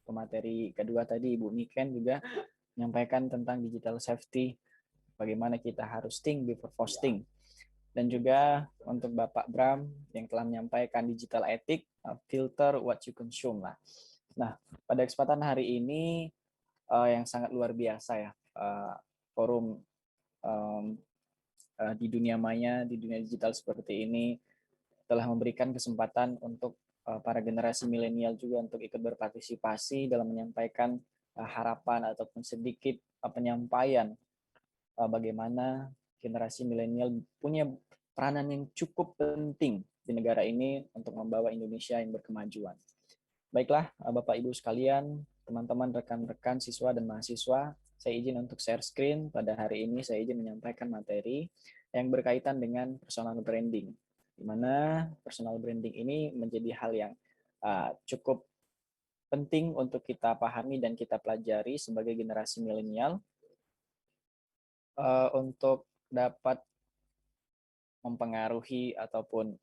pemateri kedua tadi Ibu Niken juga menyampaikan tentang digital safety, bagaimana kita harus think before posting. Dan juga untuk Bapak Bram yang telah menyampaikan digital ethic, filter what you consume lah. Nah, pada kesempatan hari ini yang sangat luar biasa ya, forum di dunia maya, di dunia digital seperti ini telah memberikan kesempatan untuk para generasi milenial juga untuk ikut berpartisipasi dalam menyampaikan harapan ataupun sedikit penyampaian bagaimana generasi milenial punya peranan yang cukup penting di negara ini untuk membawa Indonesia yang berkemajuan. Baiklah, Bapak Ibu sekalian, teman-teman, rekan-rekan, siswa dan mahasiswa, saya izin untuk share screen. Pada hari ini saya izin menyampaikan materi yang berkaitan dengan personal branding, di mana personal branding ini menjadi hal yang cukup penting untuk kita pahami dan kita pelajari sebagai generasi milenial untuk dapat mempengaruhi ataupun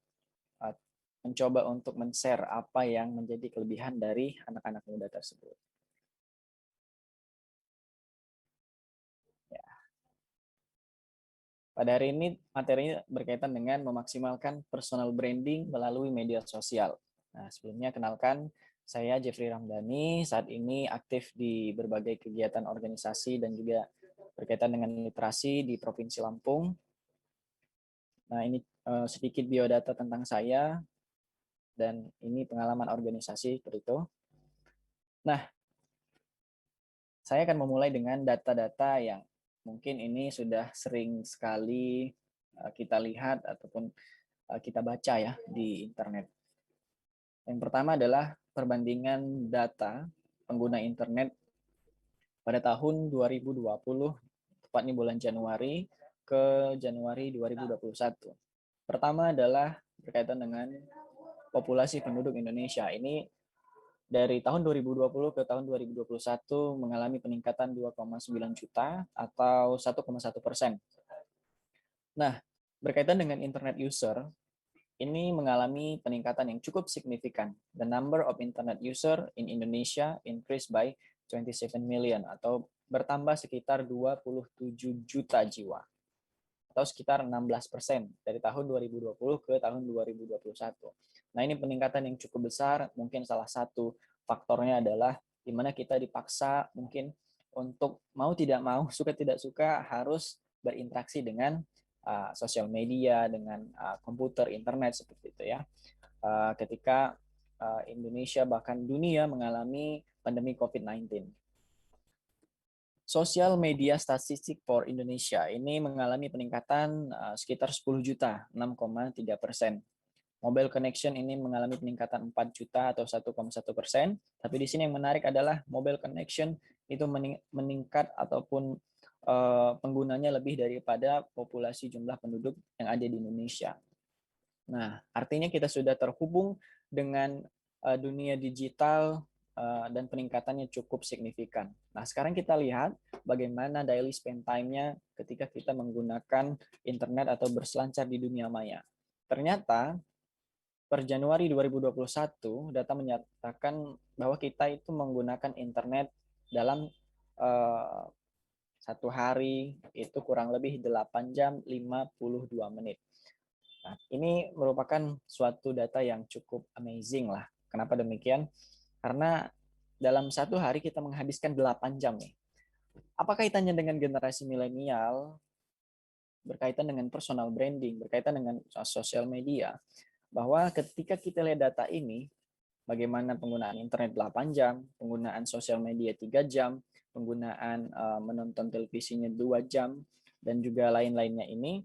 mencoba untuk men-share apa yang menjadi kelebihan dari anak-anak muda tersebut. Ya. Pada hari ini materinya berkaitan dengan memaksimalkan personal branding melalui media sosial. Nah, sebelumnya kenalkan, saya Jeffrey Ramdhani, saat ini aktif di berbagai kegiatan organisasi dan juga berkaitan dengan literasi di Provinsi Lampung. Nah, ini sedikit biodata tentang saya, dan ini pengalaman organisasi seperti itu. Nah, saya akan memulai dengan data-data yang mungkin ini sudah sering sekali kita lihat ataupun kita baca ya di internet. Yang pertama adalah perbandingan data pengguna internet pada tahun 2020, tepatnya bulan Januari ke Januari 2021. Pertama adalah berkaitan dengan populasi penduduk Indonesia. Ini dari tahun 2020 ke tahun 2021 mengalami peningkatan 2,9 juta atau 1,1%. Nah, berkaitan dengan internet user, ini mengalami peningkatan yang cukup signifikan. The number of internet user in Indonesia increased by 27 million atau bertambah sekitar 27 juta jiwa atau sekitar 16% dari tahun 2020 ke tahun 2021. Nah, ini peningkatan yang cukup besar. Mungkin salah satu faktornya adalah di mana kita dipaksa mungkin untuk mau tidak mau, suka tidak suka harus berinteraksi dengan sosial media, dengan komputer, internet seperti itu ya. Ketika Indonesia bahkan dunia mengalami pandemi COVID-19. Social media statistik for Indonesia ini mengalami peningkatan sekitar 10 juta, 6,3%. Mobile connection ini mengalami peningkatan 4 juta atau 1,1%. Tapi di sini yang menarik adalah mobile connection itu meningkat ataupun penggunanya lebih daripada populasi jumlah penduduk yang ada di Indonesia. Nah, artinya kita sudah terhubung dengan dunia digital dan peningkatannya cukup signifikan. Nah, sekarang kita lihat bagaimana daily spend time-nya ketika kita menggunakan internet atau berselancar di dunia maya. Ternyata per Januari 2021, data menyatakan bahwa kita itu menggunakan internet dalam satu hari itu kurang lebih 8 jam 52 menit. Nah, ini merupakan suatu data yang cukup amazing lah. Kenapa demikian? Karena dalam satu hari kita menghabiskan 8 jam nih. Apa kaitannya dengan generasi milenial? Berkaitan dengan personal branding, berkaitan dengan sosial media. Bahwa ketika kita lihat data ini, bagaimana penggunaan internet 8 jam, penggunaan sosial media 3 jam, penggunaan menonton televisinya 2 jam, dan juga lain-lainnya ini,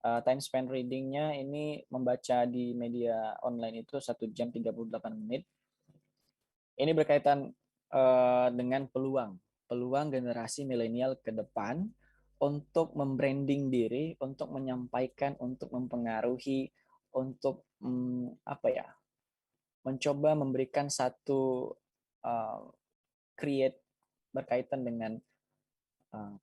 time spend reading-nya ini membaca di media online itu 1 jam 38 menit. Ini berkaitan dengan peluang generasi milenial ke depan untuk membranding diri, untuk menyampaikan, untuk mempengaruhi, untuk mencoba memberikan satu create berkaitan dengan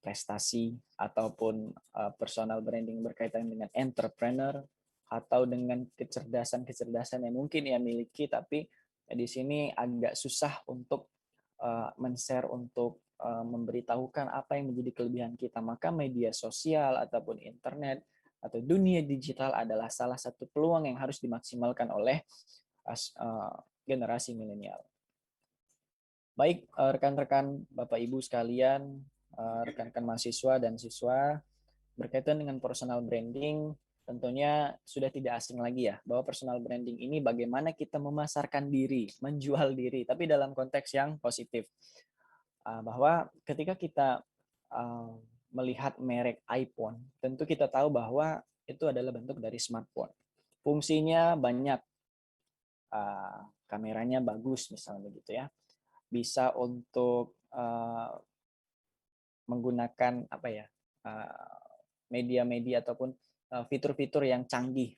prestasi ataupun personal branding berkaitan dengan entrepreneur atau dengan kecerdasan-kecerdasan yang mungkin ia miliki, tapi di sini agak susah untuk men-share, untuk memberitahukan apa yang menjadi kelebihan kita. Maka media sosial ataupun internet atau dunia digital adalah salah satu peluang yang harus dimaksimalkan oleh generasi milenial. Baik, rekan-rekan Bapak Ibu sekalian, rekan-rekan mahasiswa dan siswa, berkaitan dengan personal branding, tentunya sudah tidak asing lagi ya, bahwa personal branding ini bagaimana kita memasarkan diri, menjual diri, tapi dalam konteks yang positif. Bahwa ketika kita melihat merek iPhone, tentu kita tahu bahwa itu adalah bentuk dari smartphone. Fungsinya banyak, kameranya bagus misalnya begitu ya, bisa untuk menggunakan apa ya, media-media ataupun fitur-fitur yang canggih,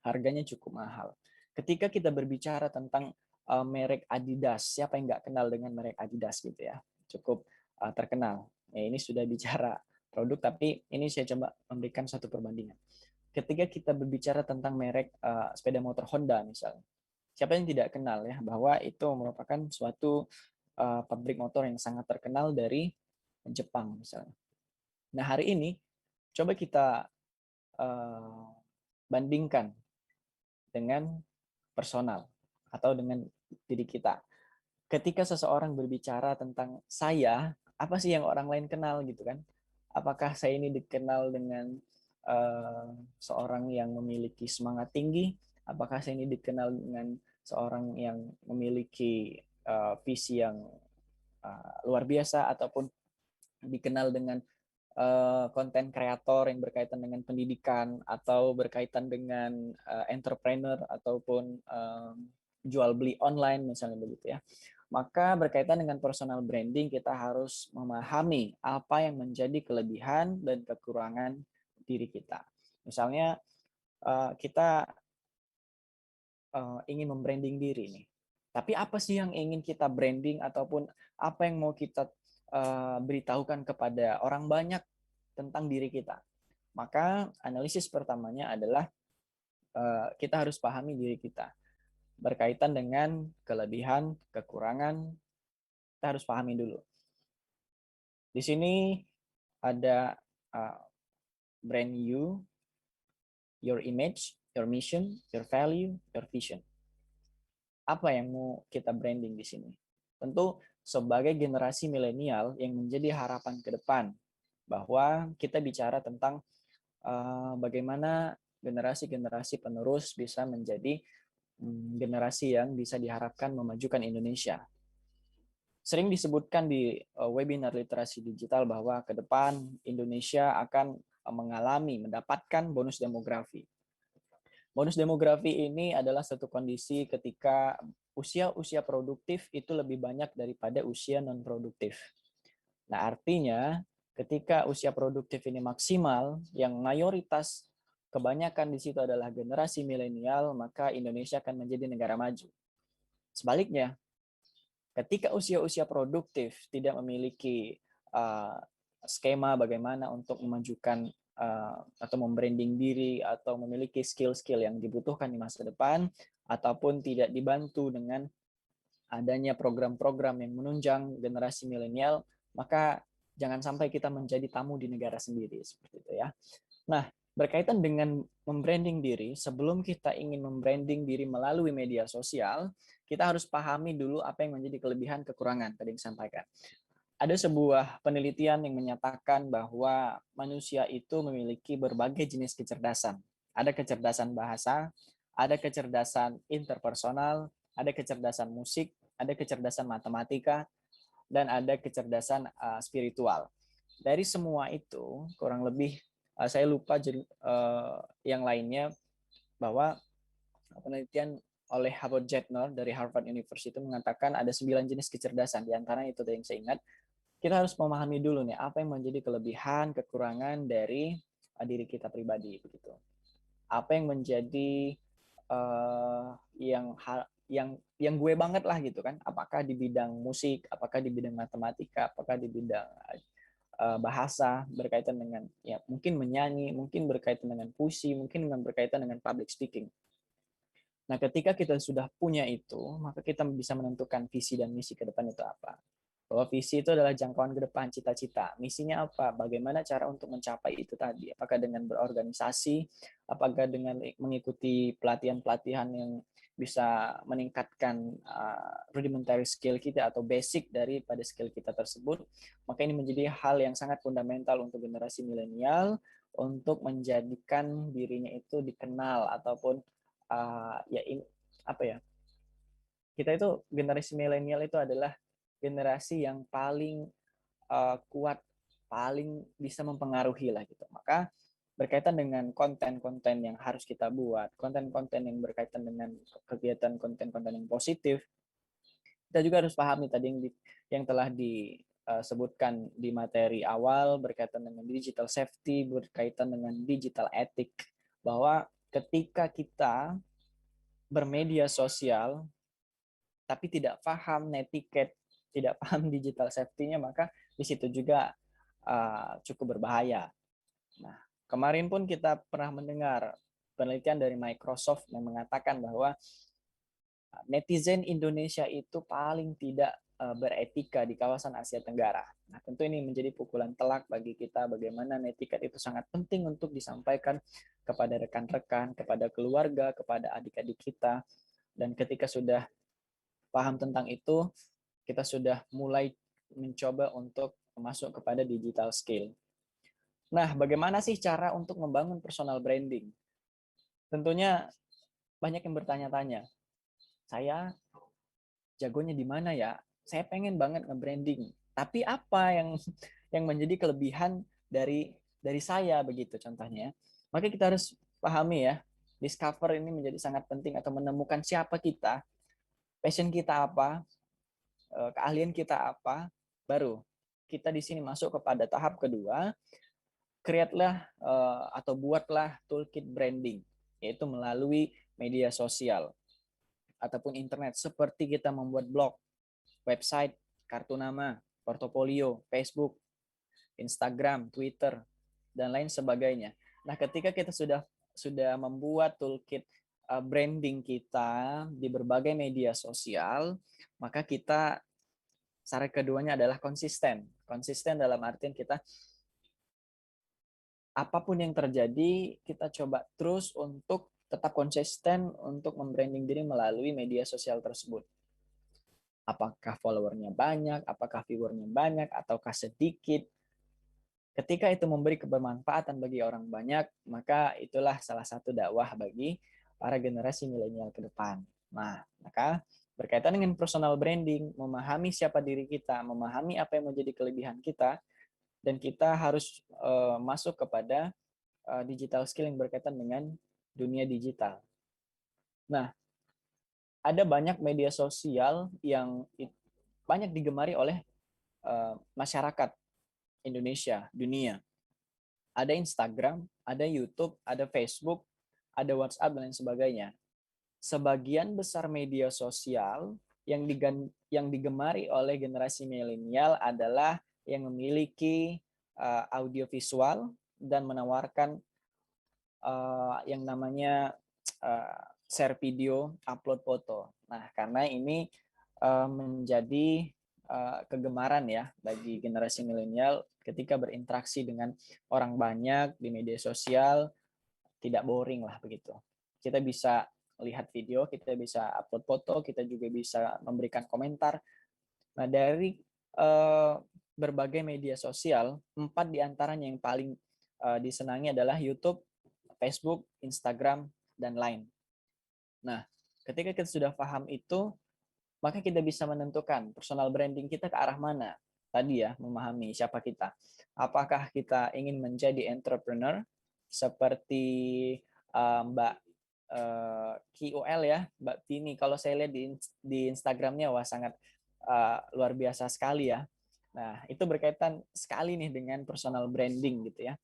harganya cukup mahal. Ketika kita berbicara tentang merek Adidas, siapa yang nggak kenal dengan merek Adidas gitu ya, cukup terkenal. Ya, ini sudah bicara produk, tapi ini saya coba memberikan satu perbandingan. Ketika kita berbicara tentang merek sepeda motor Honda misalnya, siapa yang tidak kenal ya bahwa itu merupakan suatu pabrik motor yang sangat terkenal dari Jepang misalnya. Nah, hari ini coba kita bandingkan dengan personal atau dengan diri kita. Ketika seseorang berbicara tentang saya, apa sih yang orang lain kenal gitu kan? Apakah saya ini dikenal dengan seorang yang memiliki semangat tinggi? Apakah saya ini dikenal dengan seorang yang memiliki visi yang luar biasa, ataupun dikenal dengan konten kreator yang berkaitan dengan pendidikan atau berkaitan dengan entrepreneur ataupun jual beli online misalnya begitu ya. Maka berkaitan dengan personal branding, kita harus memahami apa yang menjadi kelebihan dan kekurangan diri kita. Misalnya kita ingin membranding diri nih. Tapi apa sih yang ingin kita branding ataupun apa yang mau kita beritahukan kepada orang banyak tentang diri kita? Maka analisis pertamanya adalah kita harus pahami diri kita. Berkaitan dengan kelebihan, kekurangan, kita harus pahami dulu. Di sini ada brand you, your image, your mission, your value, your vision. Apa yang mau kita branding di sini? Tentu sebagai generasi milenial yang menjadi harapan ke depan, bahwa kita bicara tentang bagaimana generasi-generasi penerus bisa menjadi generasi yang bisa diharapkan memajukan Indonesia. Sering disebutkan di webinar literasi digital bahwa ke depan Indonesia akan mendapatkan bonus demografi. Bonus demografi ini adalah satu kondisi ketika usia produktif itu lebih banyak daripada usia non-produktif. Nah, artinya ketika usia produktif ini maksimal, yang mayoritas kebanyakan di situ adalah generasi milenial, maka Indonesia akan menjadi negara maju. Sebaliknya, ketika usia-usia produktif tidak memiliki skema bagaimana untuk memajukan atau membranding diri atau memiliki skill-skill yang dibutuhkan di masa depan, ataupun tidak dibantu dengan adanya program-program yang menunjang generasi milenial, maka jangan sampai kita menjadi tamu di negara sendiri seperti itu ya. Nah, berkaitan dengan membranding diri, sebelum kita ingin membranding diri melalui media sosial, kita harus pahami dulu apa yang menjadi kelebihan kekurangan tadi yang disampaikan. Ada sebuah penelitian yang menyatakan bahwa manusia itu memiliki berbagai jenis kecerdasan. Ada kecerdasan bahasa, ada kecerdasan interpersonal, ada kecerdasan musik, ada kecerdasan matematika, dan ada kecerdasan spiritual. Dari semua itu, kurang lebih saya lupa yang lainnya, bahwa penelitian oleh Howard Gardner dari Harvard University mengatakan ada 9 jenis kecerdasan. Di antara itu yang saya ingat, kita harus memahami dulu nih apa yang menjadi kelebihan, kekurangan dari diri kita pribadi begitu. Apa yang menjadi yang gue banget lah gitu kan? Apakah di bidang musik, apakah di bidang matematika, apakah di bidang bahasa, berkaitan dengan ya mungkin menyanyi, mungkin berkaitan dengan puisi, mungkin dengan berkaitan dengan public speaking. Nah, ketika kita sudah punya itu, maka kita bisa menentukan visi dan misi ke depan itu apa. Bahwa visi itu adalah jangkauan ke depan, cita-cita. Misinya apa? Bagaimana cara untuk mencapai itu tadi? Apakah dengan berorganisasi? Apakah dengan mengikuti pelatihan-pelatihan yang bisa meningkatkan rudimentary skill kita atau basic daripada skill kita tersebut? Maka ini menjadi hal yang sangat fundamental untuk generasi milenial untuk menjadikan dirinya itu dikenal ataupun ya ini apa ya, kita itu generasi milenial itu adalah generasi yang paling kuat, paling bisa mempengaruhi lah gitu. Maka berkaitan dengan konten-konten yang harus kita buat, konten-konten yang berkaitan dengan kegiatan konten-konten yang positif, kita juga harus pahami tadi yang telah disebutkan di materi awal berkaitan dengan digital safety, berkaitan dengan digital ethic, bahwa ketika kita bermedia sosial tapi tidak paham netiquette, tidak paham digital safety-nya, maka di situ juga cukup berbahaya. Nah, kemarin pun kita pernah mendengar penelitian dari Microsoft yang mengatakan bahwa netizen Indonesia itu paling tidak beretika di kawasan Asia Tenggara. Nah, tentu ini menjadi pukulan telak bagi kita bagaimana netiquette itu sangat penting untuk disampaikan kepada rekan-rekan, kepada keluarga, kepada adik-adik kita. Dan ketika sudah paham tentang itu, kita sudah mulai mencoba untuk masuk kepada digital skill. Nah, bagaimana sih cara untuk membangun personal branding? Tentunya banyak yang bertanya-tanya, saya jagonya di mana ya? Saya pengen banget nge-branding, tapi apa yang menjadi kelebihan dari saya begitu contohnya. Maka kita harus pahami ya, discover ini menjadi sangat penting atau menemukan siapa kita, passion kita apa, keahlian kita apa, baru kita di sini masuk kepada tahap kedua, create-lah atau buatlah toolkit branding, yaitu melalui media sosial ataupun internet, seperti kita membuat blog, website, kartu nama, portofolio, Facebook, Instagram, Twitter, dan lain sebagainya. Nah, ketika kita sudah membuat toolkit branding kita di berbagai media sosial, maka kita syarat keduanya adalah konsisten. Konsisten dalam artian kita apapun yang terjadi, kita coba terus untuk tetap konsisten untuk membranding diri melalui media sosial tersebut. Apakah followernya banyak, apakah viewernya banyak, ataukah sedikit. Ketika itu memberi kebermanfaatan bagi orang banyak, maka itulah salah satu dakwah bagi para generasi milenial ke depan. Nah, maka berkaitan dengan personal branding, memahami siapa diri kita, memahami apa yang menjadi kelebihan kita, dan kita harus masuk kepada digital skill yang berkaitan dengan dunia digital. Nah, ada banyak media sosial yang banyak digemari oleh masyarakat Indonesia, dunia. Ada Instagram, ada YouTube, ada Facebook, ada WhatsApp, dan lain sebagainya. Sebagian besar media sosial yang digemari oleh generasi milenial adalah yang memiliki audiovisual dan menawarkan yang namanya share video, upload foto. Nah, karena ini menjadi kegemaran ya bagi generasi milenial ketika berinteraksi dengan orang banyak di media sosial, tidak boring lah begitu. Kita bisa lihat video, kita bisa upload foto, kita juga bisa memberikan komentar. Nah, dari berbagai media sosial, 4 diantaranya yang paling disenangi adalah YouTube, Facebook, Instagram, dan Line. Nah, ketika kita sudah paham itu, maka kita bisa menentukan personal branding kita ke arah mana. Tadi ya, memahami siapa kita. Apakah kita ingin menjadi entrepreneur seperti Mbak KOL ya, Mbak Tini. Kalau saya lihat di Instagramnya, wah sangat luar biasa sekali ya. Nah, itu berkaitan sekali nih dengan personal branding gitu ya.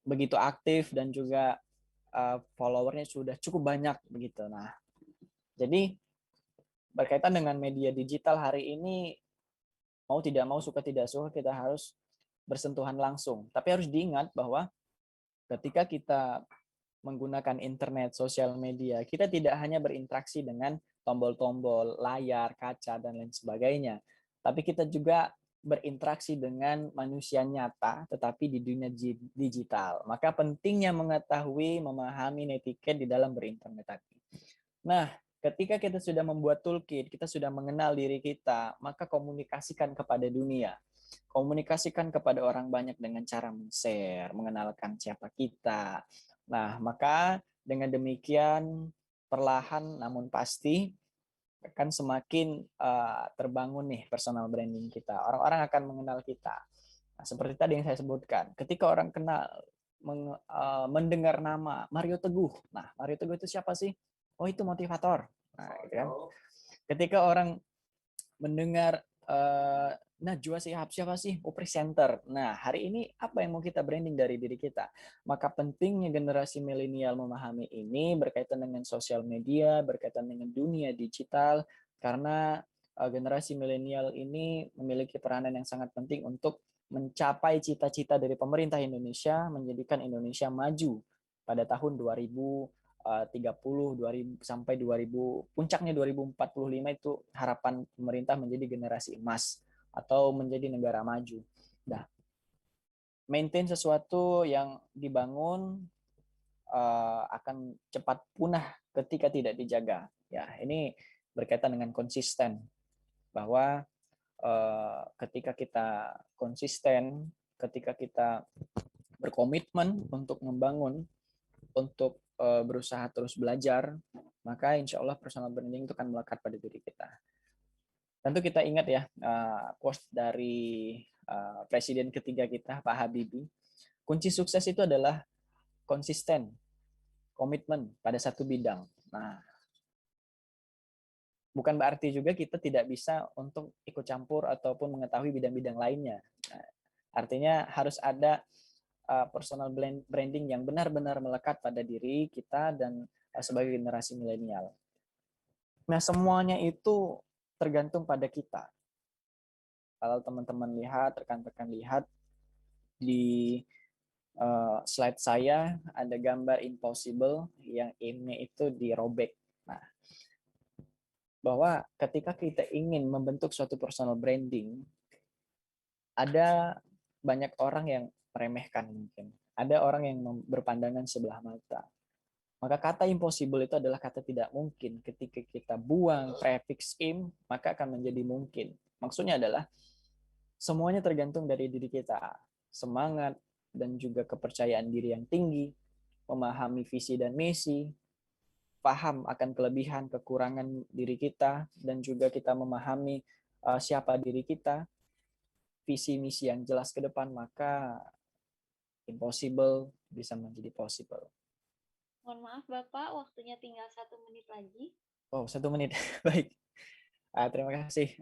Begitu aktif dan juga followernya sudah cukup banyak begitu. Nah, jadi berkaitan dengan media digital hari ini, mau tidak mau, suka tidak suka, kita harus bersentuhan langsung. Tapi harus diingat bahwa ketika kita menggunakan internet, sosial media, kita tidak hanya berinteraksi dengan tombol-tombol, layar, kaca, dan lain sebagainya. Tapi kita juga berinteraksi dengan manusia nyata, tetapi di dunia digital. Maka pentingnya mengetahui, memahami netiquette di dalam berinternet tadi. Nah, ketika kita sudah membuat toolkit, kita sudah mengenal diri kita, maka komunikasikan kepada dunia. Komunikasikan kepada orang banyak dengan cara men-share, mengenalkan siapa kita. Nah, maka dengan demikian perlahan namun pasti akan semakin terbangun nih personal branding kita. Orang-orang akan mengenal kita. Nah, seperti tadi yang saya sebutkan, ketika orang kenal mendengar nama Mario Teguh. Nah, Mario Teguh itu siapa sih? Oh, itu motivator. Nah, gitu kan. Ketika orang mendengar Najwa Shihab siapa sih? Oh, presenter. Nah, hari ini apa yang mau kita branding dari diri kita? Maka pentingnya generasi milenial memahami ini berkaitan dengan sosial media, berkaitan dengan dunia digital, karena generasi milenial ini memiliki peranan yang sangat penting untuk mencapai cita-cita dari pemerintah Indonesia menjadikan Indonesia maju pada tahun 2030, 2000 sampai 2000, puncaknya 2045 itu harapan pemerintah menjadi generasi emas atau menjadi negara maju. Nah, maintain sesuatu yang dibangun akan cepat punah ketika tidak dijaga. Ya, ini berkaitan dengan konsisten, bahwa ketika kita konsisten, ketika kita berkomitmen untuk membangun, untuk berusaha terus belajar, maka insya Allah personal branding itu akan melekat pada diri kita. Tentu kita ingat ya quote dari presiden ketiga kita, Pak Habibie. Kunci sukses itu adalah konsisten, komitmen pada satu bidang. Nah, bukan berarti juga kita tidak bisa untuk ikut campur ataupun mengetahui bidang-bidang lainnya. Nah, artinya harus ada personal branding yang benar-benar melekat pada diri kita dan sebagai generasi milenial. Nah, semuanya itu tergantung pada kita. Kalau teman-teman lihat, rekan-rekan lihat di slide saya ada gambar impossible yang ini itu dirobek. Nah, bahwa ketika kita ingin membentuk suatu personal branding, ada banyak orang yang meremehkan mungkin. Ada orang yang berpandangan sebelah mata. Maka kata impossible itu adalah kata tidak mungkin. Ketika kita buang prefix im, maka akan menjadi mungkin. Maksudnya adalah semuanya tergantung dari diri kita. Semangat dan juga kepercayaan diri yang tinggi, memahami visi dan misi, paham akan kelebihan, kekurangan diri kita, dan juga kita memahami siapa diri kita, visi misi yang jelas ke depan, maka impossible bisa menjadi possible. Mohon maaf Bapak, waktunya tinggal 1 menit lagi. Oh, 1 menit. Baik. Terima kasih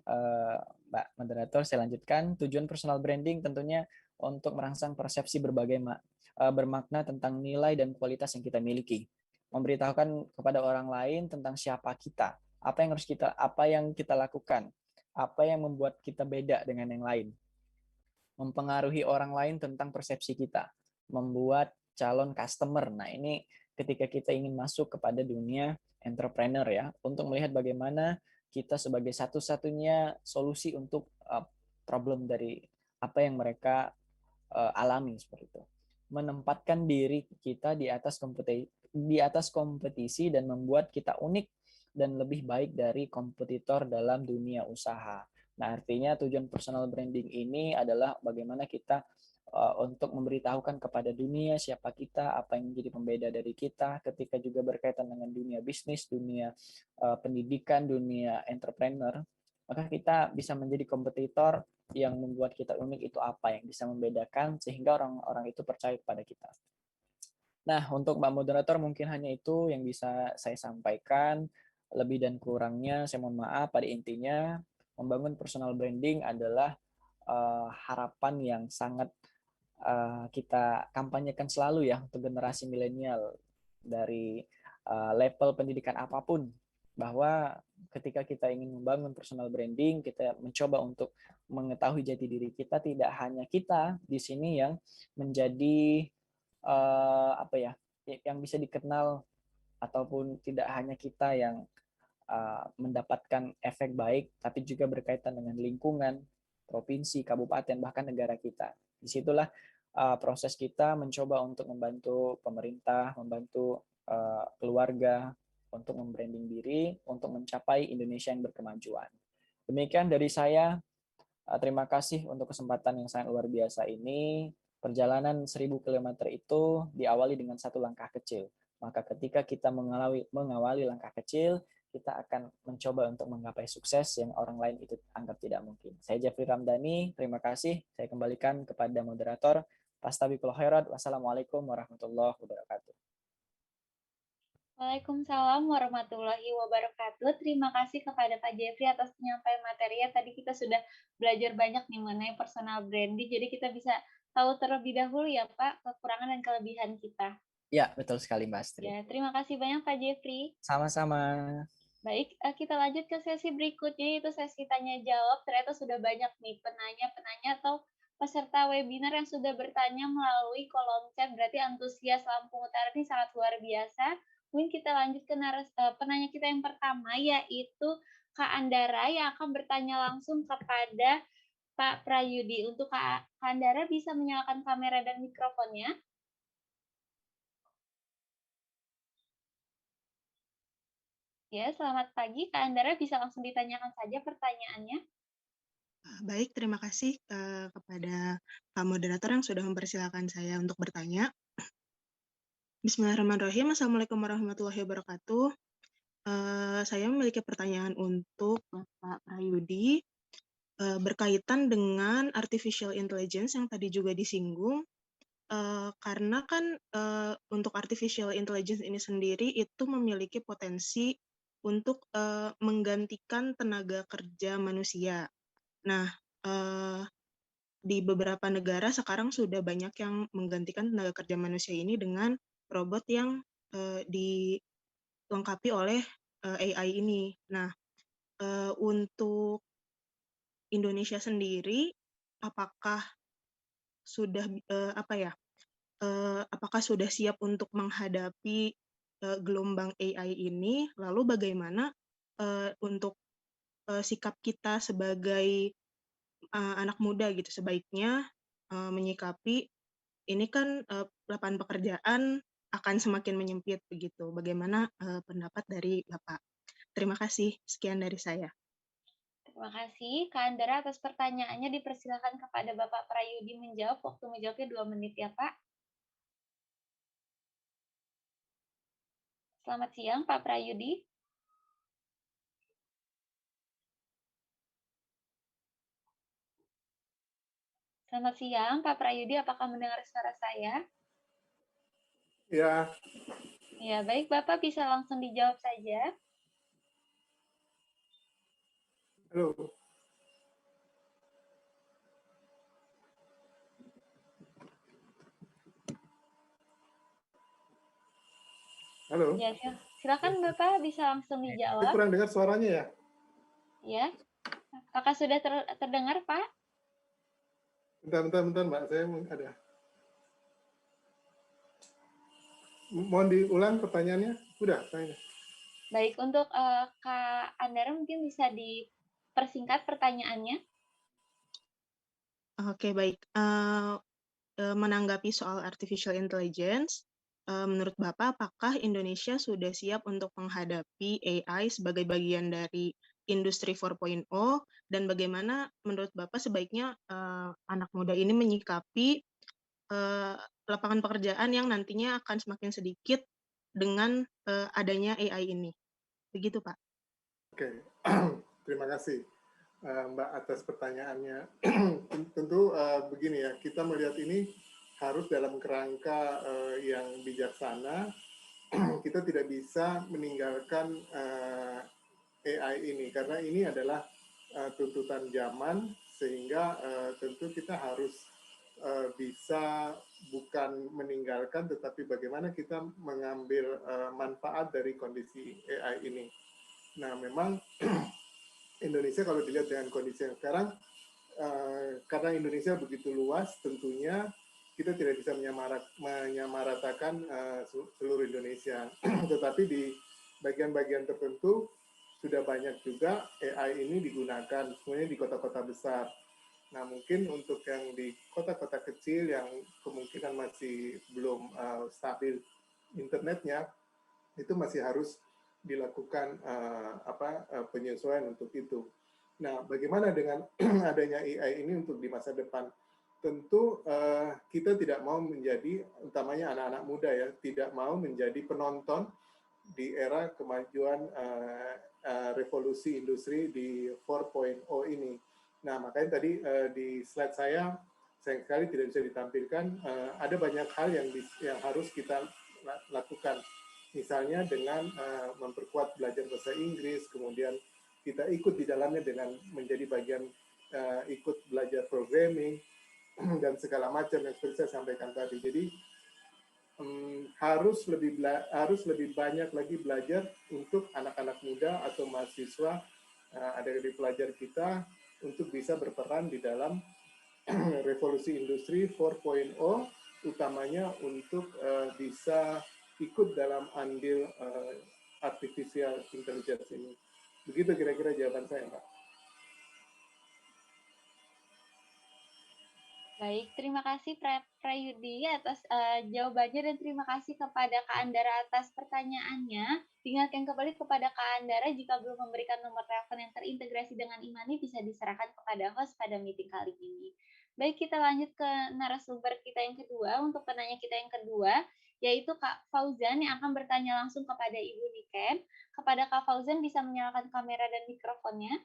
Mbak Moderator. Saya lanjutkan. Tujuan personal branding tentunya untuk merangsang persepsi bermakna tentang nilai dan kualitas yang kita miliki. Memberitahukan kepada orang lain tentang siapa kita, apa yang kita lakukan, apa yang membuat kita beda dengan yang lain. Mempengaruhi orang lain tentang persepsi kita, membuat calon customer. Nah, ini ketika kita ingin masuk kepada dunia entrepreneur ya, untuk melihat bagaimana kita sebagai satu-satunya solusi untuk problem dari apa yang mereka alami seperti itu. Menempatkan diri kita di atas kompetisi dan membuat kita unik dan lebih baik dari kompetitor dalam dunia usaha. Nah, artinya tujuan personal branding ini adalah bagaimana kita untuk memberitahukan kepada dunia siapa kita, apa yang menjadi pembeda dari kita, ketika juga berkaitan dengan dunia bisnis, dunia pendidikan, dunia entrepreneur, maka kita bisa menjadi kompetitor yang membuat kita unik itu apa yang bisa membedakan sehingga orang-orang itu percaya kepada kita. Nah, untuk Mbak Moderator mungkin hanya itu yang bisa saya sampaikan. Lebih dan kurangnya saya mohon maaf. Pada intinya, membangun personal branding adalah harapan yang sangat kita kampanyekan selalu ya untuk generasi milenial dari level pendidikan apapun, bahwa ketika kita ingin membangun personal branding, kita mencoba untuk mengetahui jati diri kita, tidak hanya kita di sini yang menjadi apa ya, yang bisa dikenal, ataupun tidak hanya kita yang mendapatkan efek baik, tapi juga berkaitan dengan lingkungan, provinsi, kabupaten, bahkan negara kita. Disitulah proses kita mencoba untuk membantu pemerintah, membantu keluarga untuk membranding diri, untuk mencapai Indonesia yang berkemajuan. Demikian dari saya. Terima kasih untuk kesempatan yang sangat luar biasa ini. Perjalanan 1000 km itu diawali dengan satu langkah kecil. Maka ketika kita mengawali langkah kecil, kita akan mencoba untuk menggapai sukses yang orang lain itu anggap tidak mungkin. Saya Jeffrey Ramdhani, terima kasih. Saya kembalikan kepada moderator. Fastabiqul khairat. Wassalamualaikum warahmatullahi wabarakatuh. Waalaikumsalam warahmatullahi wabarakatuh. Terima kasih kepada Pak Jeffrey atas penyampaian materinya. Tadi kita sudah belajar banyak nih mengenai personal branding. Jadi kita bisa tahu terlebih dahulu ya Pak, kekurangan dan kelebihan kita. Ya, betul sekali Mbak Astrid. Ya, terima kasih banyak Pak Jeffrey. Sama-sama. Baik, kita lanjut ke sesi berikutnya, yaitu sesi tanya jawab. Ternyata sudah banyak nih penanya atau peserta webinar yang sudah bertanya melalui kolom chat. Berarti antusias Lampung Utara ini sangat luar biasa. Mungkin kita lanjut ke penanya kita yang pertama, yaitu Kak Andara yang akan bertanya langsung kepada Pak Prayudi. Untuk Kak Andara bisa menyalakan kamera dan mikrofonnya. Ya, selamat pagi. Kak Andara bisa langsung ditanyakan saja pertanyaannya. Baik, terima kasih kepada Pak Moderator yang sudah mempersilakan saya untuk bertanya. Bismillahirrahmanirrahim. Assalamualaikum warahmatullahi wabarakatuh. Saya memiliki pertanyaan untuk Bapak Prayudi berkaitan dengan artificial intelligence yang tadi juga disinggung. Karena kan untuk artificial intelligence ini sendiri itu memiliki potensi untuk menggantikan tenaga kerja manusia. Nah, di beberapa negara sekarang sudah banyak yang menggantikan tenaga kerja manusia ini dengan robot yang dilengkapi oleh AI ini. Nah, untuk Indonesia sendiri, apakah sudah apakah sudah siap untuk menghadapi gelombang AI ini? Lalu bagaimana untuk sikap kita sebagai anak muda gitu sebaiknya menyikapi ini kan lapangan pekerjaan akan semakin menyempit begitu. Bagaimana pendapat dari Bapak? Terima kasih. Sekian dari saya. Terima kasih Kak Andara atas pertanyaannya. Dipersilakan kepada Bapak Prayudi menjawab. Waktu menjawabnya 2 menit ya Pak. Selamat siang Pak Prayudi. Selamat siang Pak Prayudi, apakah mendengar suara saya? Ya. Ya, baik Bapak bisa langsung dijawab saja. Halo. Halo. Ya, silakan Bapak bisa langsung dijawab. Saya kurang dengar suaranya ya. Ya. Apakah sudah terdengar, Pak? Bentar, Mbak. Saya ada. Mohon diulang pertanyaannya. Udah, tanya. Baik, untuk Kak Andara mungkin bisa dipersingkat pertanyaannya. Oke, baik. Menanggapi soal artificial intelligence, menurut Bapak, apakah Indonesia sudah siap untuk menghadapi AI sebagai bagian dari industri 4.0 dan bagaimana menurut Bapak sebaiknya anak muda ini menyikapi lapangan pekerjaan yang nantinya akan semakin sedikit dengan adanya AI ini? Begitu, Pak. Oke, terima kasih Mbak atas pertanyaannya. Tentu begini ya, kita melihat ini harus dalam kerangka yang bijaksana. Kita tidak bisa meninggalkan AI ini karena ini adalah tuntutan zaman, sehingga tentu kita harus bisa bukan meninggalkan, tetapi bagaimana kita mengambil manfaat dari kondisi AI ini. Nah, memang Indonesia kalau dilihat dengan kondisi yang sekarang, karena Indonesia begitu luas, tentunya kita tidak bisa menyamaratakan seluruh Indonesia. Tetapi di bagian-bagian tertentu sudah banyak juga AI ini digunakan, semuanya di kota-kota besar. Nah, mungkin untuk yang di kota-kota kecil yang kemungkinan masih belum stabil internetnya, itu masih harus dilakukan penyesuaian untuk itu. Nah, bagaimana dengan adanya AI ini untuk di masa depan? Tentu kita tidak mau menjadi, utamanya anak-anak muda ya, tidak mau menjadi penonton di era kemajuan revolusi industri di 4.0 ini. Nah, makanya tadi di slide saya sayang sekali tidak bisa ditampilkan, ada banyak hal yang harus kita lakukan. Misalnya dengan memperkuat belajar bahasa Inggris, kemudian kita ikut di dalamnya dengan menjadi bagian ikut belajar programming, dan segala macam yang seperti saya sampaikan tadi. Jadi harus lebih banyak lagi belajar untuk anak-anak muda atau mahasiswa adik-adik pelajar kita untuk bisa berperan di dalam revolusi industri 4.0, utamanya untuk bisa ikut dalam andil artificial intelligence ini. Begitu kira-kira jawaban saya, Mbak. Baik, terima kasih Prayudi atas jawabannya dan terima kasih kepada Kak Andara atas pertanyaannya. Diingatkan kembali kepada Kak Andara jika belum memberikan nomor telepon yang terintegrasi dengan Imani bisa diserahkan kepada host pada meeting kali ini. Baik, kita lanjut ke narasumber kita yang kedua. Untuk penanya kita yang kedua, yaitu Kak Fauzan yang akan bertanya langsung kepada Ibu Niken. Kepada Kak Fauzan bisa menyalakan kamera dan mikrofonnya.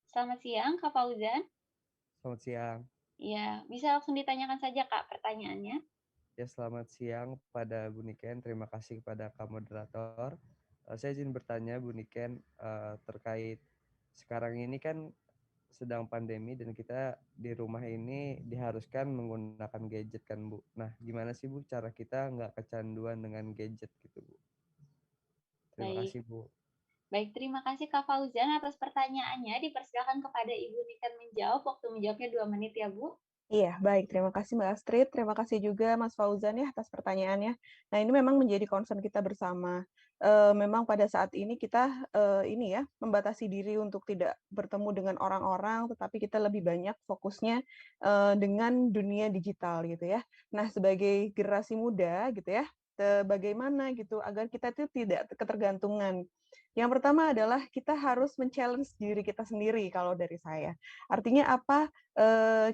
Selamat siang, Kak Fauzan. Selamat siang. Ya, bisa langsung ditanyakan saja, Kak, pertanyaannya. Ya, selamat siang pada Bu Niken. Terima kasih kepada Kak Moderator. Saya izin bertanya, Bu Niken, terkait sekarang ini kan sedang pandemi dan kita di rumah ini diharuskan menggunakan gadget kan, Bu. Nah, gimana sih, Bu, cara kita nggak kecanduan dengan gadget gitu, Bu? Terima kasih, Bu. Baik, terima kasih Kak Fauzan atas pertanyaannya. Dipersilakan kepada Ibu Niken menjawab. Waktu menjawabnya 2 menit ya, Bu. Iya, baik. Terima kasih Mbak Astrid. Terima kasih juga Mas Fauzan ya atas pertanyaannya. Nah, ini memang menjadi concern kita bersama. Memang pada saat ini kita ini ya membatasi diri untuk tidak bertemu dengan orang-orang, tetapi kita lebih banyak fokusnya dengan dunia digital gitu ya. Nah, sebagai generasi muda gitu ya, bagaimana gitu agar kita itu tidak ketergantungan. Yang pertama adalah kita harus men-challenge diri kita sendiri kalau dari saya. Artinya apa?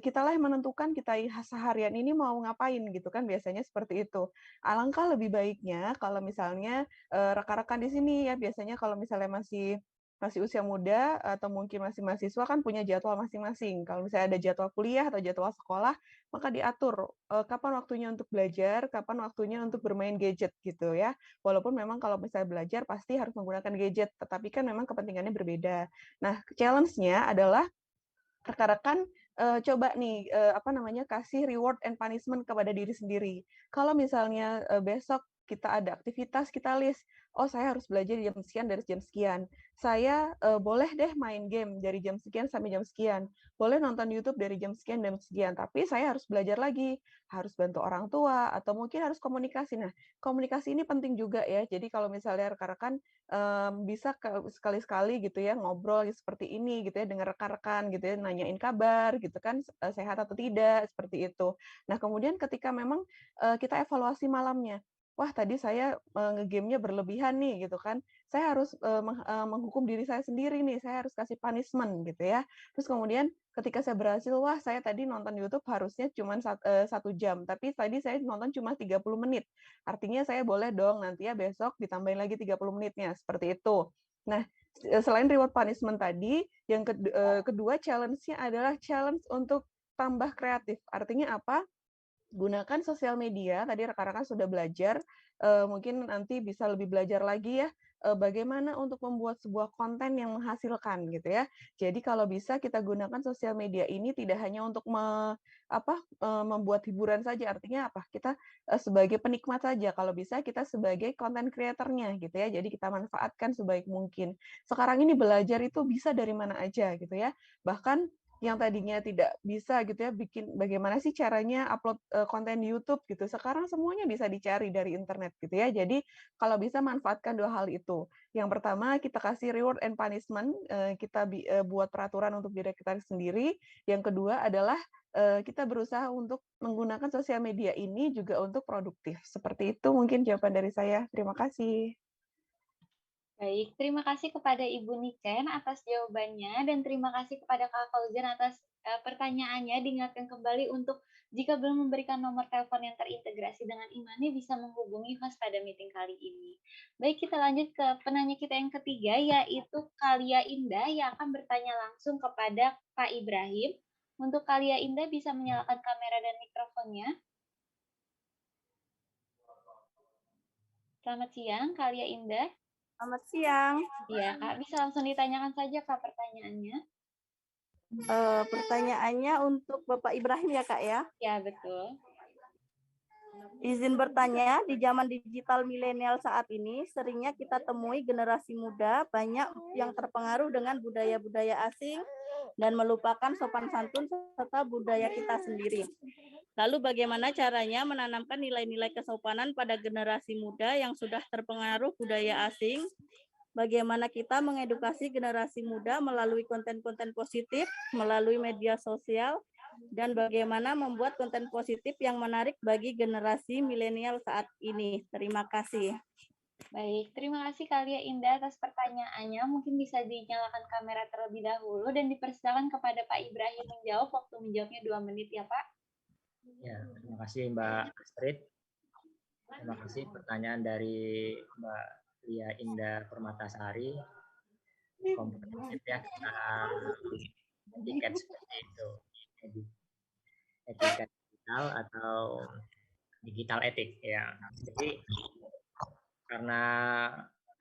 Kitalah yang menentukan kita seharian ini mau ngapain gitu kan, biasanya seperti itu. Alangkah lebih baiknya kalau misalnya rekan-rekan di sini ya biasanya kalau misalnya masih usia muda atau mungkin masih mahasiswa kan punya jadwal masing-masing. Kalau misalnya ada jadwal kuliah atau jadwal sekolah, maka diatur kapan waktunya untuk belajar, kapan waktunya untuk bermain gadget gitu ya. Walaupun memang kalau misalnya belajar pasti harus menggunakan gadget, tetapi kan memang kepentingannya berbeda. Nah, challenge-nya adalah rekan-rekan coba nih kasih reward and punishment kepada diri sendiri. Kalau misalnya besok kita ada aktivitas, kita list, oh saya harus belajar jam sekian dari jam sekian. Saya boleh deh main game dari jam sekian sampai jam sekian. Boleh nonton YouTube dari jam sekian dan sekian. Tapi saya harus belajar lagi, harus bantu orang tua atau mungkin harus komunikasi. Nah, komunikasi ini penting juga ya. Jadi kalau misalnya rekan-rekan bisa sekali-sekali gitu ya ngobrol seperti ini gitu ya dengan rekan-rekan gitu ya, nanyain kabar gitu kan, sehat atau tidak seperti itu. Nah, kemudian ketika memang kita evaluasi malamnya, wah tadi saya nge-game-nya berlebihan nih gitu kan, saya harus menghukum diri saya sendiri nih, saya harus kasih punishment gitu ya. Terus kemudian ketika saya berhasil, wah saya tadi nonton YouTube harusnya cuma 1 jam, tapi tadi saya nonton cuma 30 menit. Artinya saya boleh dong nanti ya besok ditambahin lagi 30 menitnya, seperti itu. Nah, selain reward punishment tadi, yang kedua challenge-nya adalah challenge untuk tambah kreatif. Artinya apa? Gunakan sosial media, tadi rekan-rekan sudah belajar, mungkin nanti bisa lebih belajar lagi ya, bagaimana untuk membuat sebuah konten yang menghasilkan gitu ya. Jadi kalau bisa kita gunakan sosial media ini tidak hanya untuk membuat hiburan saja, artinya apa? Kita sebagai penikmat saja, kalau bisa kita sebagai content creator-nya gitu ya. Jadi kita manfaatkan sebaik mungkin. Sekarang ini belajar itu bisa dari mana aja gitu ya. Bahkan yang tadinya tidak bisa gitu ya bikin bagaimana sih caranya upload konten di YouTube gitu. Sekarang semuanya bisa dicari dari internet gitu ya. Jadi kalau bisa manfaatkan dua hal itu. Yang pertama kita kasih reward and punishment, kita buat peraturan untuk diri kita sendiri. Yang kedua adalah kita berusaha untuk menggunakan sosial media ini juga untuk produktif. Seperti itu mungkin jawaban dari saya. Terima kasih. Baik, terima kasih kepada Ibu Niken atas jawabannya dan terima kasih kepada Kak Fauzan atas pertanyaannya. Diingatkan kembali untuk jika belum memberikan nomor telepon yang terintegrasi dengan Imani bisa menghubungi host pada meeting kali ini. Baik, kita lanjut ke penanya kita yang ketiga yaitu Kalia Indah yang akan bertanya langsung kepada Pak Ibrahim. Untuk Kalia Indah bisa menyalakan kamera dan mikrofonnya. Selamat siang, Kalia Indah. Selamat siang. Iya, Kak. Bisa langsung ditanyakan saja, Kak, pertanyaannya. Pertanyaannya untuk Bapak Ibrahim ya, Kak ya? Ya, betul. Izin bertanya, di zaman digital milenial saat ini, seringnya kita temui generasi muda banyak yang terpengaruh dengan budaya-budaya asing dan melupakan sopan santun serta budaya kita sendiri. Lalu bagaimana caranya menanamkan nilai-nilai kesopanan pada generasi muda yang sudah terpengaruh budaya asing? Bagaimana kita mengedukasi generasi muda melalui konten-konten positif, melalui media sosial, dan bagaimana membuat konten positif yang menarik bagi generasi milenial saat ini? Terima kasih. Baik, terima kasih Kalia Indah atas pertanyaannya. Mungkin bisa dinyalakan kamera terlebih dahulu dan dipersilakan kepada Pak Ibrahim menjawab. Waktu menjawabnya 2 menit ya, Pak. Ya, terima kasih Mbak Astrid. Terima kasih pertanyaan dari Mbak Lia Indah Permatasari. Komprehensif ya tentang etiket seperti itu. Etika digital atau digital etik ya. Jadi karena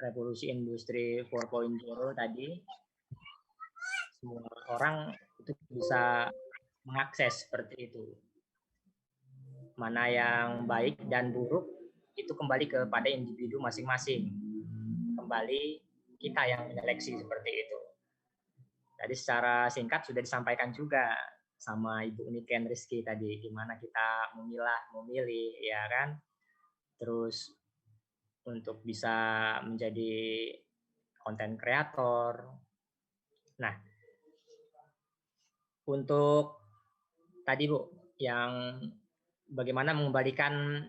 revolusi industri 4.0 tadi semua orang itu bisa mengakses seperti itu. Mana yang baik dan buruk itu kembali kepada individu masing-masing. Kembali kita yang menyeleksi seperti itu. Tadi secara singkat sudah disampaikan juga sama Ibu Niken Rizky tadi, gimana kita memilih, ya kan? Terus untuk bisa menjadi konten kreator. Nah, untuk tadi Bu, yang bagaimana mengembalikan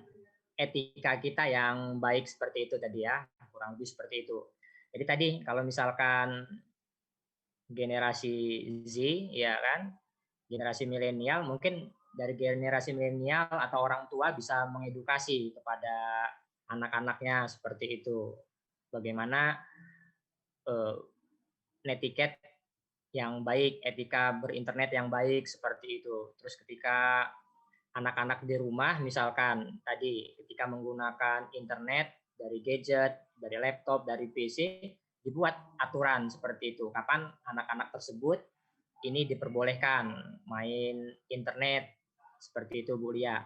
etika kita yang baik seperti itu tadi ya, kurang lebih seperti itu. Jadi tadi kalau misalkan generasi Z ya kan, generasi milenial, mungkin dari generasi milenial atau orang tua bisa mengedukasi kepada anak-anaknya seperti itu. Bagaimana netiquette yang baik, etika berinternet yang baik seperti itu. Terus ketika anak-anak di rumah misalkan tadi ketika menggunakan internet dari gadget, dari laptop, dari PC, dibuat aturan seperti itu. Kapan anak-anak tersebut ini diperbolehkan main internet seperti itu Bu Lia.